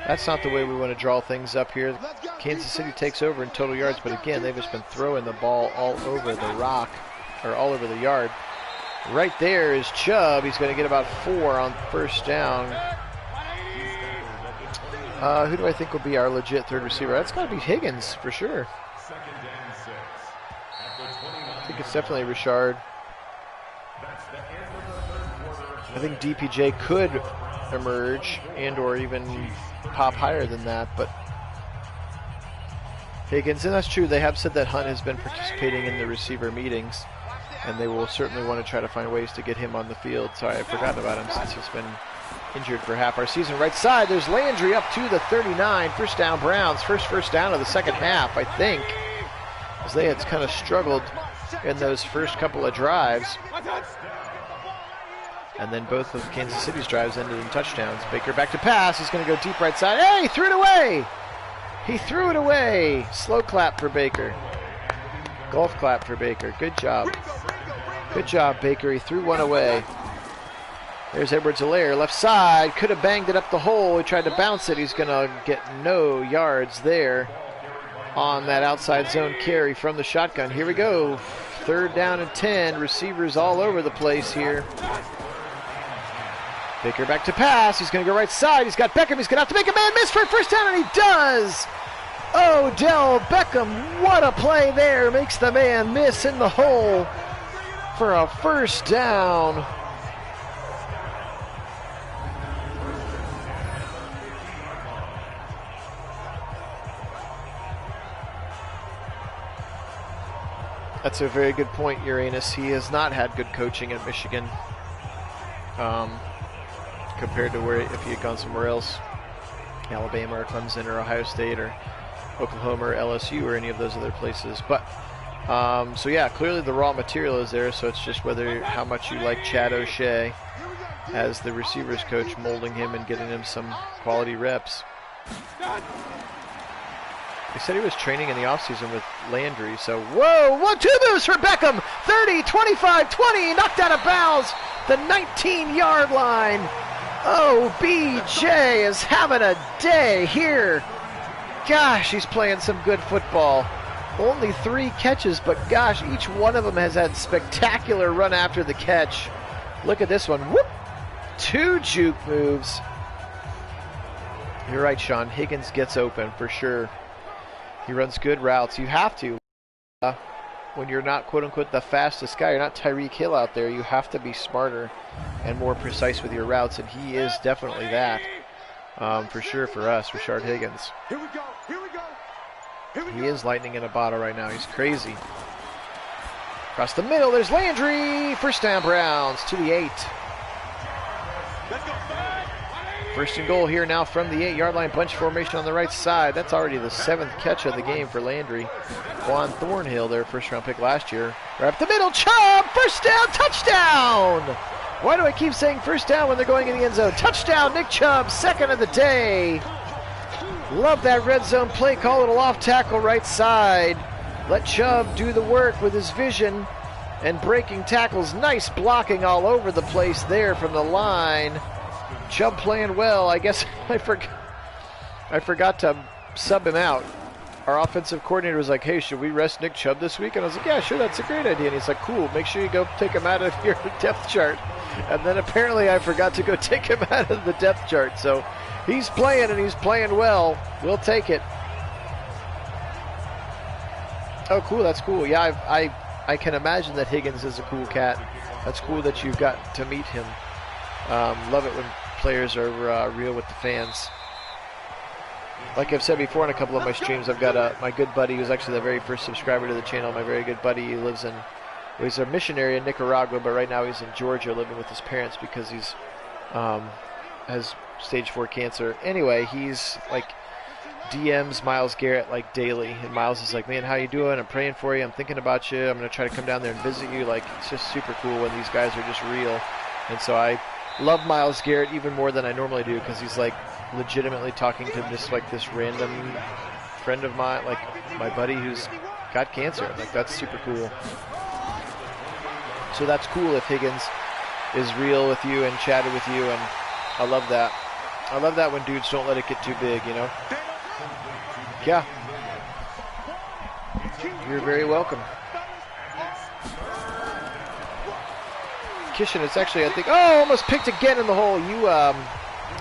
That's not the way we want to draw things up here. Kansas City takes over in total yards, but again, they've just been throwing the ball all over the rock, or all over the yard. Right there is Chubb. He's going to get about 4 on first down. Who do I think will be our legit third receiver? That's got to be Higgins for sure. I think it's definitely Richard. I think DPJ could emerge and or even pop higher than that, but Higgins, and that's true. They have said that Hunt has been participating in the receiver meetings, and they will certainly want to try to find ways to get him on the field. Sorry, I forgot about him since he's been injured for half our season. Right side, there's Landry up to the 39. First down, Browns. First down of the second half, I think, as they had kind of struggled in those first couple of drives. And then both of Kansas City's drives ended in touchdowns. Baker back to pass. He's going to go deep right side. Hey, he threw it away. He threw it away. Slow clap for Baker. Golf clap for Baker. Good job. Good job, Baker. He threw one away. There's Edwards-Helaire, left side. Could have banged it up the hole. He tried to bounce it. He's going to get no yards there on that outside zone carry from the shotgun. Here we go. Third down and 10. Receivers all over the place here. Baker back to pass. He's going to go right side. He's got Beckham. He's going to have to make a man miss for a first down, and he does. Odell Beckham, what a play there. Makes the man miss in the hole for a first down. That's a very good point, Uranus. He has not had good coaching at Michigan. Compared to where if he had gone somewhere else, Alabama or Clemson or Ohio State or Oklahoma or LSU or any of those other places. But so yeah, clearly the raw material is there. So it's just whether how much you like Chad O'Shea as the receivers coach, molding him and getting him some quality reps. He said he was training in the offseason with Landry. So whoa, 1-2 moves for Beckham. 30, 25, 20, knocked out of bounds. The 19-yard line. OBJ is having a day here. Gosh, he's playing some good football. Only 3 catches, but gosh, each one of them has had spectacular run after the catch. Look at this one. Whoop! 2 juke moves. You're right, Sean. Higgins gets open for sure. He runs good routes. You have to. When you're not, quote-unquote, the fastest guy, you're not Tyreek Hill out there, you have to be smarter and more precise with your routes, and he is definitely that, for sure for us, Rashard Higgins. Here we go. He is lightning in a bottle right now. He's crazy. Across the middle, there's Landry. First down, Browns to the 8. Let's go. First and goal here now from the 8-yard line. Bunch formation on the right side. That's already the 7th catch of the game for Landry. Juan Thornhill, their first-round pick last year. Right up the middle, Chubb! First down, touchdown! Why do I keep saying first down when they're going in the end zone? Touchdown, Nick Chubb, second of the day. Love that red zone play call, little off tackle right side. Let Chubb do the work with his vision and breaking tackles. Nice blocking all over the place there from the line. Chubb playing well. I guess I forgot to sub him out. Our offensive coordinator was like, hey, should we rest Nick Chubb this week? And I was like, yeah, sure, that's a great idea. And he's like, cool, make sure you go take him out of your depth chart. And then apparently I forgot to go take him out of the depth chart. So he's playing, and he's playing well. We'll take it. Oh, cool, that's cool. Yeah, I can imagine that Higgins is a cool cat. That's cool that you've got to meet him. Love it when players are real with the fans. Like I've said before in a couple of my streams, I've got my good buddy who's actually the very first subscriber to the channel. My very good buddy. He lives in, well, he's a missionary in Nicaragua, but right now he's in Georgia living with his parents because he's has stage 4 cancer. Anyway, he's like DMs Myles Garrett like daily, and Myles is like, man, how you doing? I'm praying for you. I'm thinking about you. I'm gonna try to come down there and visit you. Like, it's just super cool when these guys are just real. And so I love Myles Garrett even more than I normally do because he's like legitimately talking to just like this random friend of mine, like my buddy who's got cancer. Like, that's super cool. So that's cool if Higgins is real with you and chatted with you, and I love that. I love that when dudes don't let it get too big, you know? Yeah. You're very welcome. Kishin, it's actually, I think, oh, almost picked again in the hole.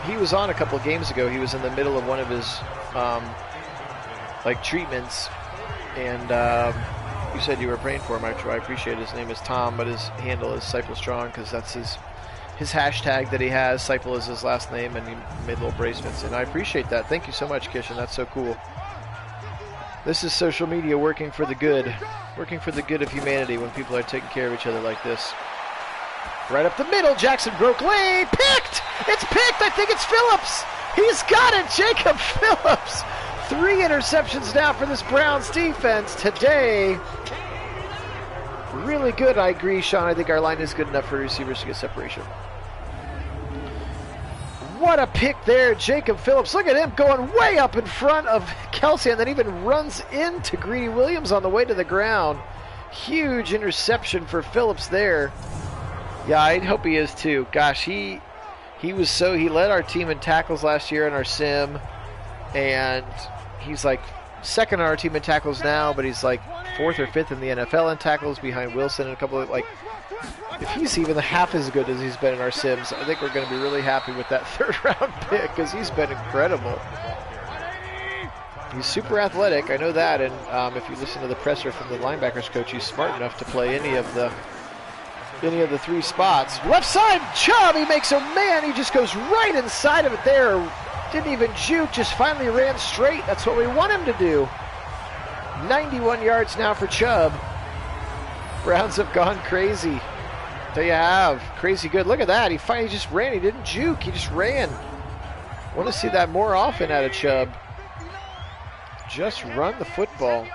He was on a couple of games ago. He was in the middle of one of his, like, treatments, and you said you were praying for him. I appreciate it. His name is Tom, but his handle is Seiple Strong because that's his hashtag that he has. Seiple is his last name, and he made little bracelets, and I appreciate that. Thank you so much, Kishin. That's so cool. This is social media working for the good of humanity when people are taking care of each other like this. Right up the middle, Jackson broke lead, picked! It's picked, I think it's Phillips! He's got it, Jacob Phillips! 3 interceptions now for this Browns defense today. Really good, I agree, Sean. I think our line is good enough for receivers to get separation. What a pick there, Jacob Phillips. Look at him going way up in front of Kelsey and then even runs into Greedy Williams on the way to the ground. Huge interception for Phillips there. Yeah, I hope he is too. Gosh, he led our team in tackles last year in our sim, and he's like second on our team in tackles now, but he's like 4th or 5th in the NFL in tackles behind Wilson and a couple of, like, if he's even half as good as he's been in our sims, I think we're going to be really happy with that 3rd round pick because he's been incredible. He's super athletic, I know that, and if you listen to the presser from the linebackers coach, he's smart enough to play any of the 3 spots. Left side, Chubb, he makes a man, he just goes right inside of it there. Didn't even juke, just finally ran straight. That's what we want him to do. 91 yards now for Chubb. Browns have gone crazy. There you have. Crazy good. Look at that. He finally just ran. He didn't juke. He just ran. Want to see that more often out of Chubb. Just run the football.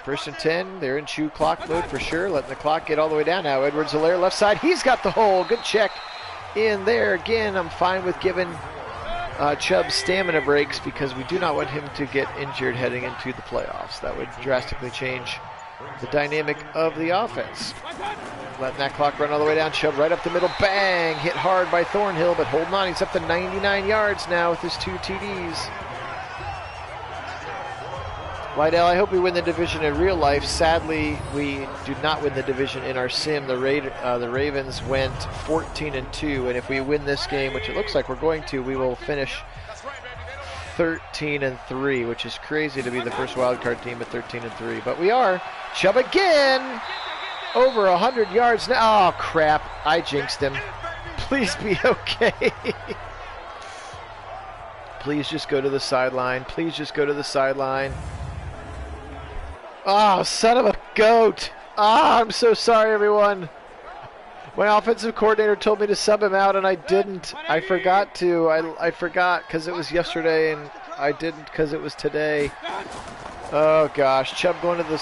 1st and 10. They're in chew clock mode for sure. Letting the clock get all the way down now. Edwards-Helaire left side. He's got the hole. Good check in there. Again, I'm fine with giving Chubb stamina breaks because we do not want him to get injured heading into the playoffs. That would drastically change the dynamic of the offense. Letting that clock run all the way down. Chubb right up the middle. Bang! Hit hard by Thornhill, but holding on. He's up to 99 yards now with his 2 TDs. Lydell, I hope we win the division in real life. Sadly, we do not win the division in our sim. The Ravens went 14-2, and if we win this game, which it looks like we're going to, we will finish 13-3, which is crazy to be the first wildcard team at 13-3. But we are. Chubb again! Over 100 yards now. Oh, crap. I jinxed him. Please be okay. Please just go to the sideline. Please just go to the sideline. Oh, son of a goat. I'm so sorry, everyone. My offensive coordinator told me to sub him out, and I didn't. I forgot to. I forgot because it was yesterday, and I didn't because it was today. Oh, gosh. Chubb going to the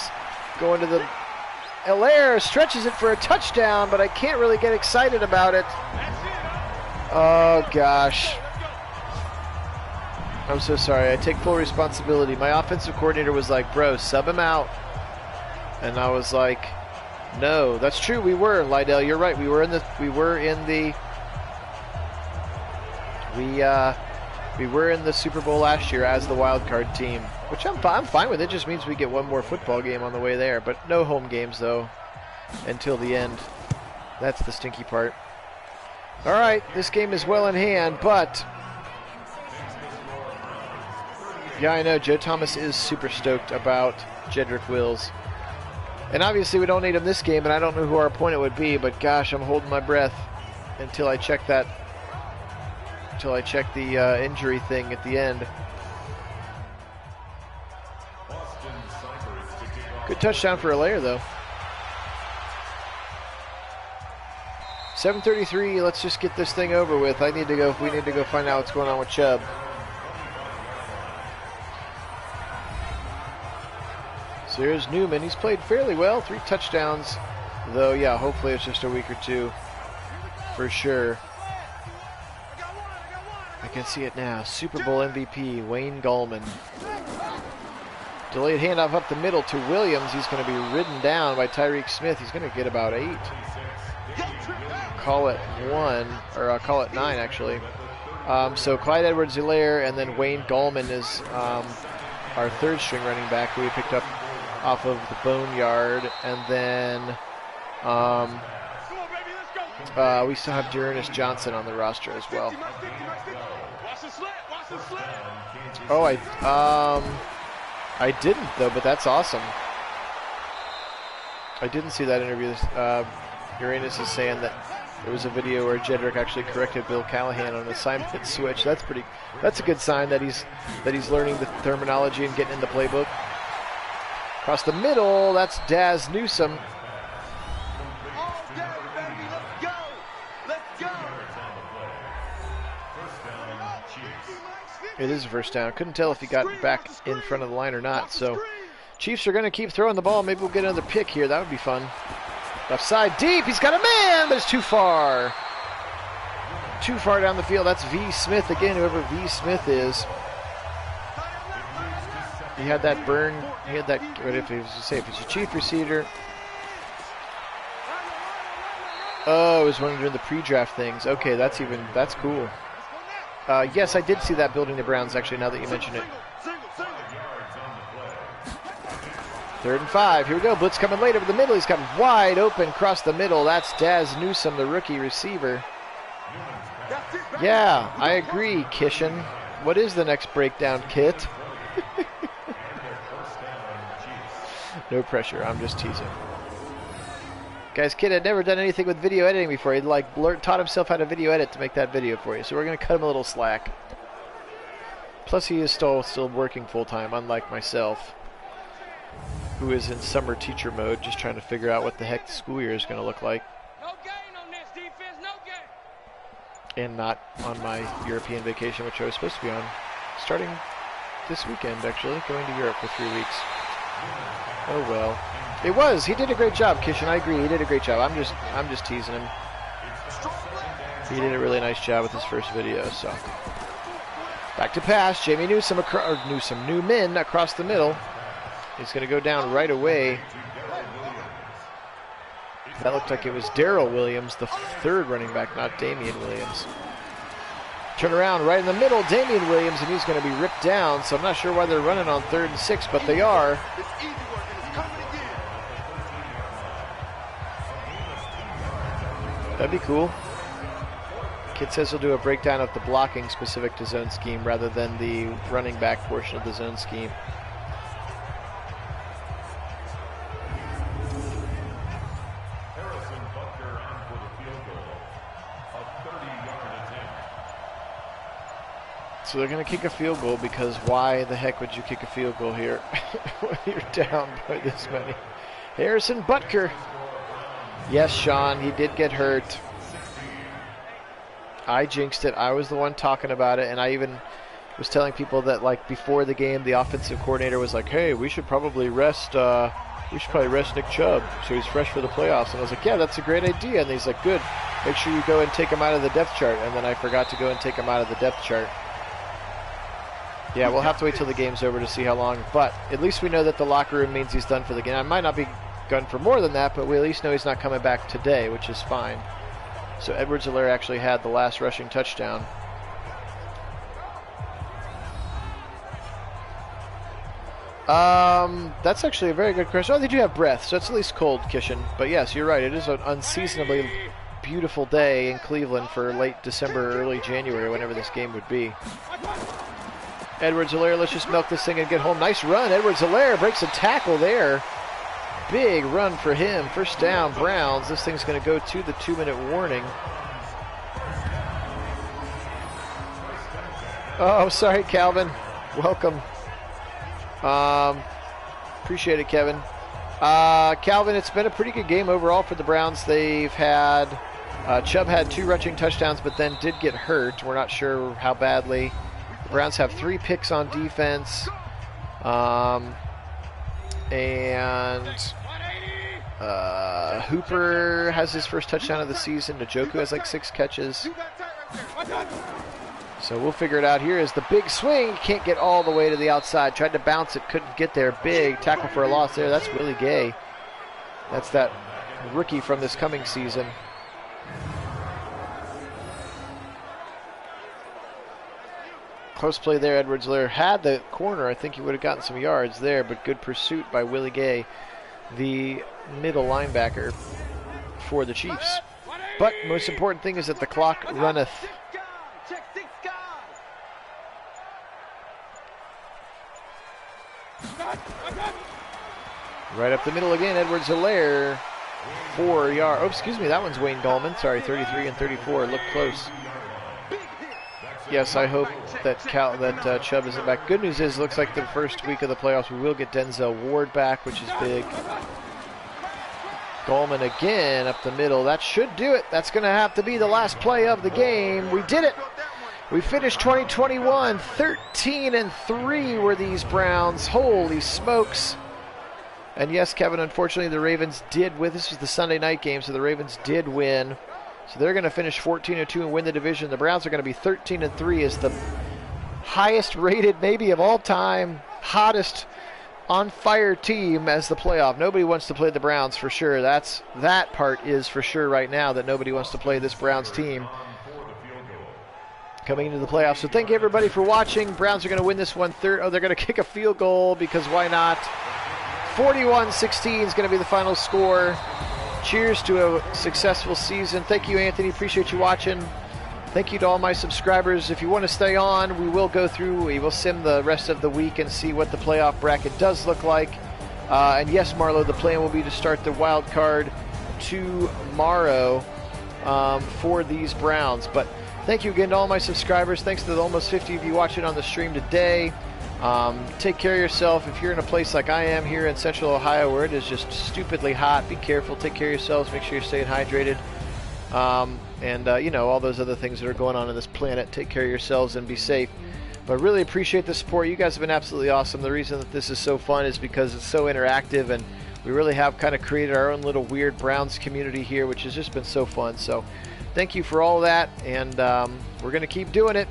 Helaire stretches it for a touchdown, but I can't really get excited about it. Oh, gosh. I'm so sorry. I take full responsibility. My offensive coordinator was like, bro, sub him out. And I was like, no. That's true. We were, Lydell. You're right. We were in the Super Bowl last year as the wild card team, which I'm fine with. It just means we get one more football game on the way there, but no home games though until the end. That's the stinky part. All right, this game is well in hand, but yeah, I know Joe Thomas is super stoked about Jedrick Wills. And obviously we don't need him this game, and I don't know who our opponent would be, but gosh, I'm holding my breath until I check the injury thing at the end. Good touchdown for Helaire, though. 7:33, let's just get this thing over with. We need to go find out what's going on with Chubb. So here's Newman. He's played fairly well, 3 touchdowns. Though, yeah, hopefully it's just a week or two for sure. I can see it now. Super Bowl MVP, Wayne Gallman. Delayed handoff up the middle to Williams. He's going to be ridden down by Tyreek Smith. He's going to get about 8. Call it 1, or call it 9, actually. So Clyde Edwards-Helaire, and then Wayne Gallman is our third string running back who we picked up off of the Boneyard. And then we still have Dearness Johnson on the roster as well. Oh, I didn't, though, but that's awesome. I didn't see that interview. Uranus is saying that there was a video where Jedrick actually corrected Bill Callahan on an assignment switch. That's a good sign that he's learning the terminology and getting in the playbook. Across the middle, that's Daz Newsome. It is a first down. Couldn't tell if he got back in front of the line or not. So Chiefs are going to keep throwing the ball. Maybe we'll get another pick here. That would be fun. Left side deep. He's got a man, but it's too far. Too far down the field. That's V. Smith again, whoever V. Smith is. He had that burn. He had that. What if he was to say? If it's a Chief receiver. Oh, it was one during the pre-draft things. Okay, that's cool. Yes, I did see that building the Browns, actually, now that you mention it. 3rd and 5. Here we go. Blitz coming late over the middle. He's got wide open across the middle. That's Daz Newsome, the rookie receiver. Yeah, I agree, Kishin. What is the next breakdown, Kit? No pressure. I'm just teasing. Guys, Kid had never done anything with video editing before. He'd taught himself how to video edit to make that video for you. So we're going to cut him a little slack. Plus, he is still working full-time, unlike myself, who is in summer teacher mode, just trying to figure out what the heck the school year is going to look like. No gain on this defense, no gain. And not on my European vacation, which I was supposed to be on, starting this weekend, actually, going to Europe for 3 weeks. Oh, well. It was. He did a great job, Kishin. I agree. He did a great job. I'm just teasing him. He did a really nice job with his first video. So back to pass. Jamie Newman across the middle. He's going to go down right away. That looked like it was Darrell Williams, the 3rd running back, not Damian Williams. Turn around right in the middle, Damian Williams, and he's going to be ripped down. So I'm not sure why they're running on 3rd and 6, but they are. That'd be cool. Kid says he'll do a breakdown of the blocking specific to zone scheme rather than the running back portion of the zone scheme. So they're going to kick a field goal because why the heck would you kick a field goal here when you're down by this many? Harrison Butker. Yes, Sean, he did get hurt. I jinxed it. I was the one talking about it, and I even was telling people that, like, before the game, the offensive coordinator was like, "Hey, we should probably rest. We should probably rest Nick Chubb so he's fresh for the playoffs." And I was like, "Yeah, that's a great idea." And he's like, "Good. Make sure you go and take him out of the depth chart." And then I forgot to go and take him out of the depth chart. Yeah, we'll have to wait till the game's over to see how long. But at least we know that the locker room means he's done for the game. I might not be done for more than that, but we at least know he's not coming back today, which is fine. So Edwards-Helaire actually had the last rushing touchdown. That's actually a very good question. Oh, they do have breath, so it's at least cold, Kishin. But yes, you're right. It is an unseasonably beautiful day in Cleveland for late December, early January, whenever this game would be. Edwards-Helaire, let's just milk this thing and get home. Nice run. Edwards-Helaire breaks a tackle there. Big run for him. First down, Browns. This thing's going to go to the 2-minute warning. Oh, sorry, Calvin. Welcome. Appreciate it, Kevin. Calvin, it's been a pretty good game overall for the Browns. They've had Chubb had 2 rushing touchdowns, but then did get hurt. We're not sure how badly. The Browns have 3 picks on defense. And Hooper has his first touchdown of the season. Njoku has like 6 catches. So we'll figure it out. Here is the big swing. Can't get all the way to the outside. Tried to bounce it, couldn't get there. Big tackle for a loss there. That's Willie Gay. That's that rookie from this coming season. Close play there. Edwards-Helaire had the corner. I think he would have gotten some yards there, but good pursuit by Willie Gay, the middle linebacker for the Chiefs. But most important thing is that the clock runneth. Right up the middle again, Edwards-Helaire, 4 yards. Oh, excuse me, that one's Wayne Gallman. Sorry, 33 and 34. Look close. Yes, I hope that Chubb isn't back. Good news is, looks like the first week of the playoffs we will get Denzel Ward back, which is big. Gallman again up the middle. That should do it. That's going to have to be the last play of the game. We did it. We finished 2021 13 and 3 were these Browns. Holy smokes. And yes, Kevin, unfortunately the Ravens did win. This was the Sunday night game, so the Ravens did win. So they're going to finish 14-2 and win the division. The Browns are going to be 13-3 as the highest rated maybe of all time, hottest on fire team as the playoff. Nobody wants to play the Browns for sure. That part is for sure right now, that nobody wants to play this Browns team coming into the playoffs. So thank you everybody for watching. Browns are going to win this one third. Oh, they're going to kick a field goal because why not? 41-16 is going to be the final score. Cheers to a successful season. Thank you, Anthony. Appreciate you watching. Thank you to all my subscribers. If you want to stay on, we will sim the rest of the week and see what the playoff bracket does look like. And yes, Marlo, the plan will be to start the wild card tomorrow for these Browns. But thank you again to all my subscribers. Thanks to the almost 50 of you watching on the stream today. Take care of yourself. If you're in a place like I am here in Central Ohio where it is just stupidly hot, be careful. Take care of yourselves. Make sure you're staying hydrated. You know, all those other things that are going on this planet. Take care of yourselves and be safe. But really appreciate the support. You guys have been absolutely awesome. The reason that this is so fun is because it's so interactive, and we really have kind of created our own little weird Browns community here, which has just been so fun. So thank you for all that, and we're going to keep doing it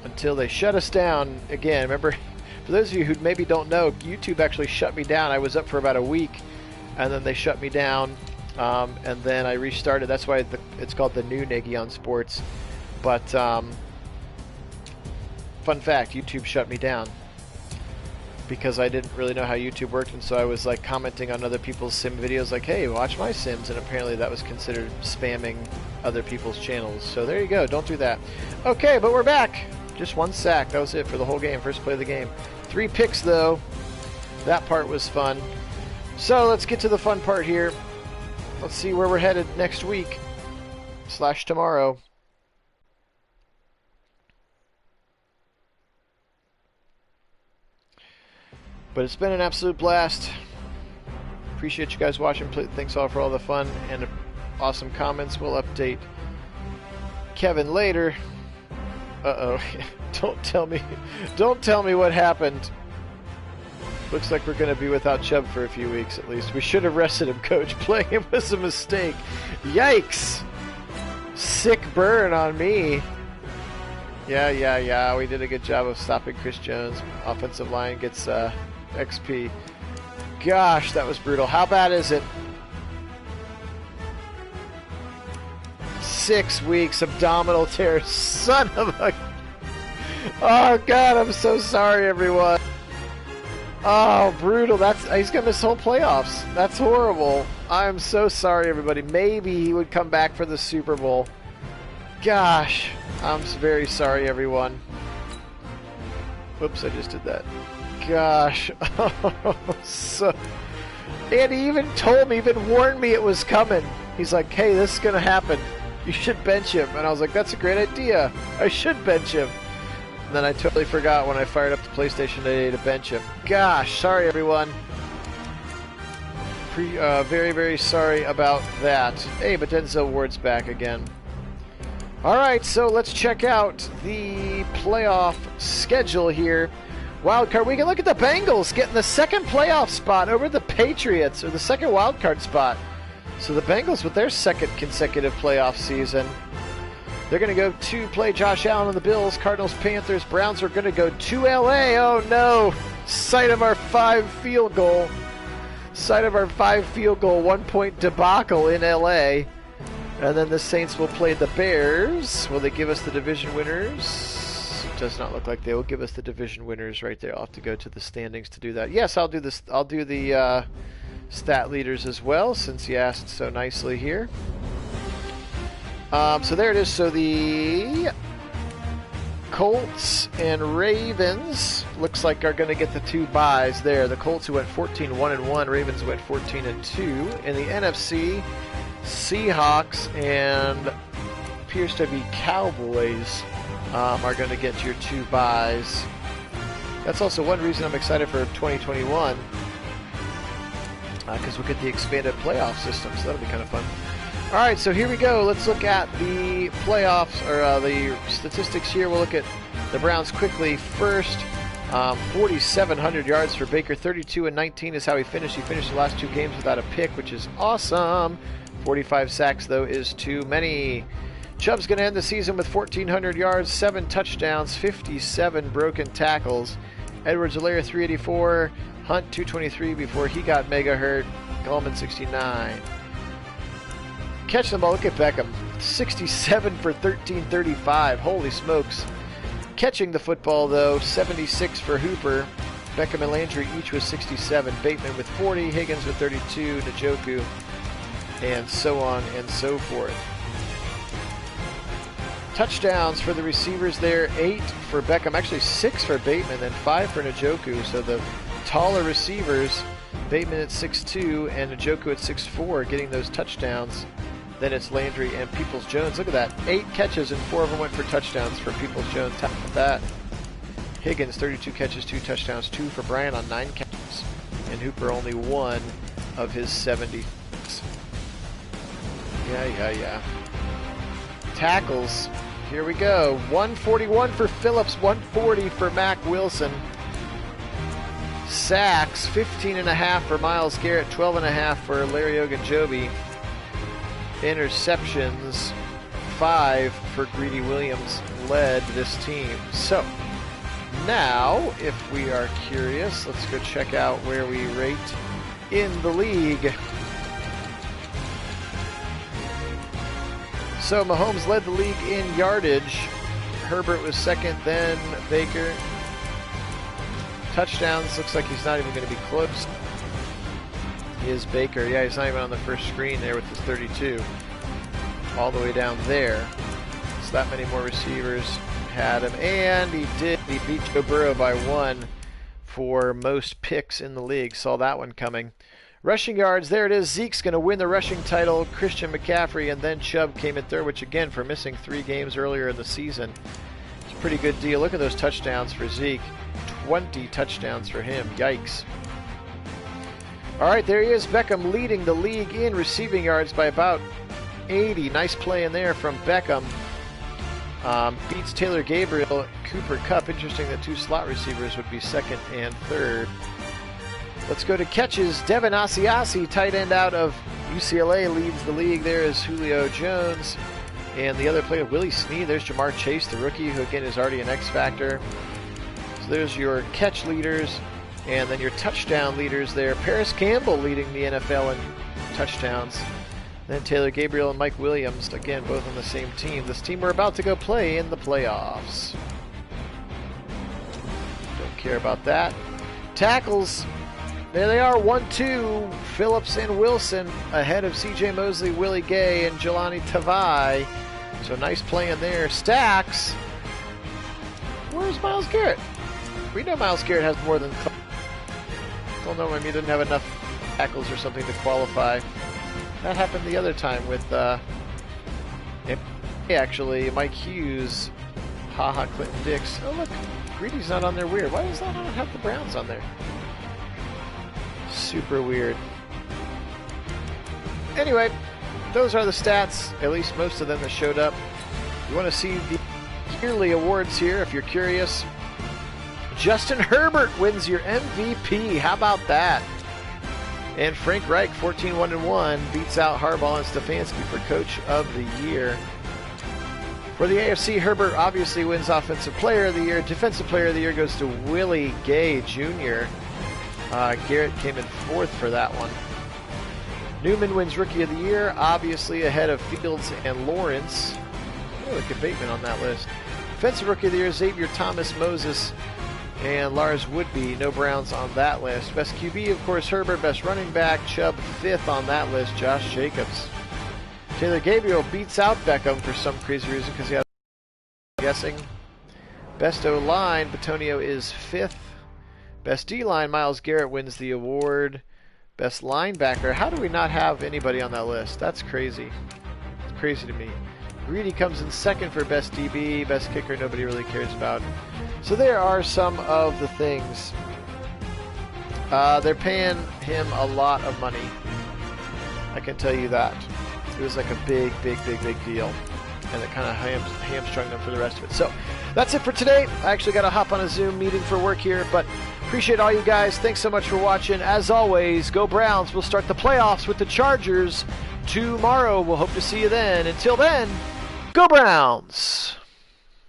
until they shut us down again. Remember, for those of you who maybe don't know, YouTube actually shut me down. I was up for about a week, and then they shut me down, and then I restarted. That's why it's called the new Nagy on Sports. But fun fact, YouTube shut me down because I didn't really know how YouTube worked, and so I was like commenting on other people's sim videos like, hey, watch my sims, and apparently that was considered spamming other people's channels. So there you go, don't do that. Okay, but we're back. Just 1 sack, that was it for the whole game, first play of the game. 3 picks though, that part was fun. So let's get to the fun part here. Let's see where we're headed next week / tomorrow. But it's been an absolute blast. Appreciate you guys watching. Thanks all for all the fun and awesome comments. We'll update Kevin later. Uh-oh. Don't tell me what happened. Looks like we're going to be without Chubb for a few weeks at least. We should have rested him, Coach. Playing him was a mistake. Yikes. Sick burn on me. Yeah. We did a good job of stopping Chris Jones. Offensive line gets XP. Gosh, that was brutal. How bad is it? 6 weeks, abdominal tear. Son of a... Oh, God, I'm so sorry, everyone. Oh, brutal. He's going to miss whole playoffs. That's horrible. I'm so sorry, everybody. Maybe he would come back for the Super Bowl. Gosh, I'm very sorry, everyone. Whoops, I just did that. Gosh. And he even told me, even warned me it was coming. He's like, hey, this is going to happen. You should bench him. And I was like, that's a great idea. I should bench him. And then I totally forgot when I fired up the PlayStation today to bench him. Gosh, sorry everyone. Very, very sorry about that. Hey, but Denzel Ward's back again. Alright, so let's check out the playoff schedule here. Wildcard weekend. Look at the Bengals getting the second playoff spot over the Patriots, or the second wildcard spot. So the Bengals, with their second consecutive playoff season, they're going to go to play Josh Allen and the Bills. Cardinals, Panthers, Browns are going to go to LA. Oh no! Site of our 5-field goal. Site of our 5-field goal, 1-point debacle in LA. And then the Saints will play the Bears. Will they give us the division winners? It does not look like they will give us the division winners right there. I'll have to go to the standings to do that. Yes, I'll do this. I'll do the stat leaders as well, since you asked so nicely here. So there it is. So the Colts and Ravens looks like are going to get the 2 byes there. The Colts who went 14-1-1, Ravens went 14-2. In the NFC, Seahawks and appears to be Cowboys are going to get your 2 byes. That's also one reason I'm excited for 2021, because we'll get the expanded playoff system, so that'll be kind of fun. All right, so here we go. Let's look at the playoffs, or the statistics here. We'll look at the Browns quickly. First, 4,700 yards for Baker. 32-19 is how he finished. He finished the last 2 games without a pick, which is awesome. 45 sacks, though, is too many. Chubb's going to end the season with 1,400 yards, 7 touchdowns, 57 broken tackles. Edwards-Helaire, 384. Hunt, 223 before he got mega hurt. Gallman, 69. Catch the ball. Look at Beckham. 67 for 1335. Holy smokes. Catching the football, though, 76 for Hooper. Beckham and Landry each with 67. Bateman with 40. Higgins with 32. Njoku. And so on and so forth. Touchdowns for the receivers there. 8 for Beckham. Actually 6 for Bateman and 5 for Njoku. So the taller receivers, Bateman at 6'2" and Njoku at 6'4", getting those touchdowns. Then it's Landry and Peoples-Jones. Look at that. 8 catches and 4 of them went for touchdowns for Peoples-Jones. How about that? Higgins, 32 catches, 2 touchdowns. 2 for Bryant on 9 catches. And Hooper only 1 of his 70. Yeah. Tackles. Here we go. 141 for Phillips, 140 for Mac Wilson. Sacks, 15.5 for Myles Garrett, 12.5 for Larry Ogunjobi. Interceptions, 5 for Greedy Williams, led this team. So, now, if we are curious, let's go check out where we rate in the league. So, Mahomes led the league in yardage. Herbert was second, then Baker. Touchdowns, looks like he's not even going to be close. Is Baker. Yeah, he's not even on the first screen there with his 32. All the way down there. So that many more receivers had him. And he beat Joe Burrow by 1 for most picks in the league. Saw that one coming. Rushing yards, there it is. Zeke's going to win the rushing title. Christian McCaffrey, and then Chubb came in third, which again, for missing 3 games earlier in the season, it's a pretty good deal. Look at those touchdowns for Zeke. 20 touchdowns for him. Yikes. All right, there he is. Beckham leading the league in receiving yards by about 80. Nice play in there from Beckham. Beats Taylor Gabriel, Cooper Kupp. Interesting that 2 slot receivers would be second and third. Let's go to catches. Devin Asiasi, tight end out of UCLA, leads the league. There is Julio Jones. And the other player, Willie Snead. There's Jamar Chase, the rookie, who again is already an X Factor. So there's your catch leaders. And then your touchdown leaders there. Paris Campbell leading the NFL in touchdowns. Then Taylor Gabriel and Mike Williams, again, both on the same team. This team we're about to go play in the playoffs. Don't care about that. Tackles. There they are, 1-2. Phillips and Wilson ahead of C.J. Mosley, Willie Gay, and Jelani Tavai. So nice play in there. Stacks. Where's Myles Garrett? We know Myles Garrett has more than... Well, no, I mean, he didn't have enough tackles or something to qualify. That happened the other time with, actually, Mike Hughes, Clinton Dix. Oh, look, Greedy's not on there. Weird. Why does that not have the Browns on there? Super weird. Anyway, those are the stats, at least most of them that showed up. You want to see the yearly awards here if you're curious. Justin Herbert wins your MVP. How about that? And Frank Reich, 14-1-1, beats out Harbaugh and Stefanski for Coach of the Year. For the AFC, Herbert obviously wins Offensive Player of the Year. Defensive Player of the Year goes to Willie Gay Jr. Garrett came in 4th for that one. Newman wins Rookie of the Year, obviously ahead of Fields and Lawrence. Oh, look at Bateman on that list. Defensive Rookie of the Year, Xavier Thomas, Moses, and Lars Woodby. No Browns on that list. Best QB, of course, Herbert. Best running back, Chubb, 5th on that list. Josh Jacobs. Taylor Gabriel beats out Beckham for some crazy reason because he has guessing. Best O-line, Batonio is 5th. Best D-line, Myles Garrett wins the award. Best linebacker, how do we not have anybody on that list? That's crazy. It's crazy to me. Greedy comes in 2nd for best DB. Best kicker, nobody really cares about. So there are some of the things. They're paying him a lot of money. I can tell you that. It was like a big deal. And it kind of hamstrung them for the rest of it. So that's it for today. I actually got to hop on a Zoom meeting for work here, but appreciate all you guys. Thanks so much for watching. As always, go Browns. We'll start the playoffs with the Chargers tomorrow. We'll hope to see you then. Until then, go Browns!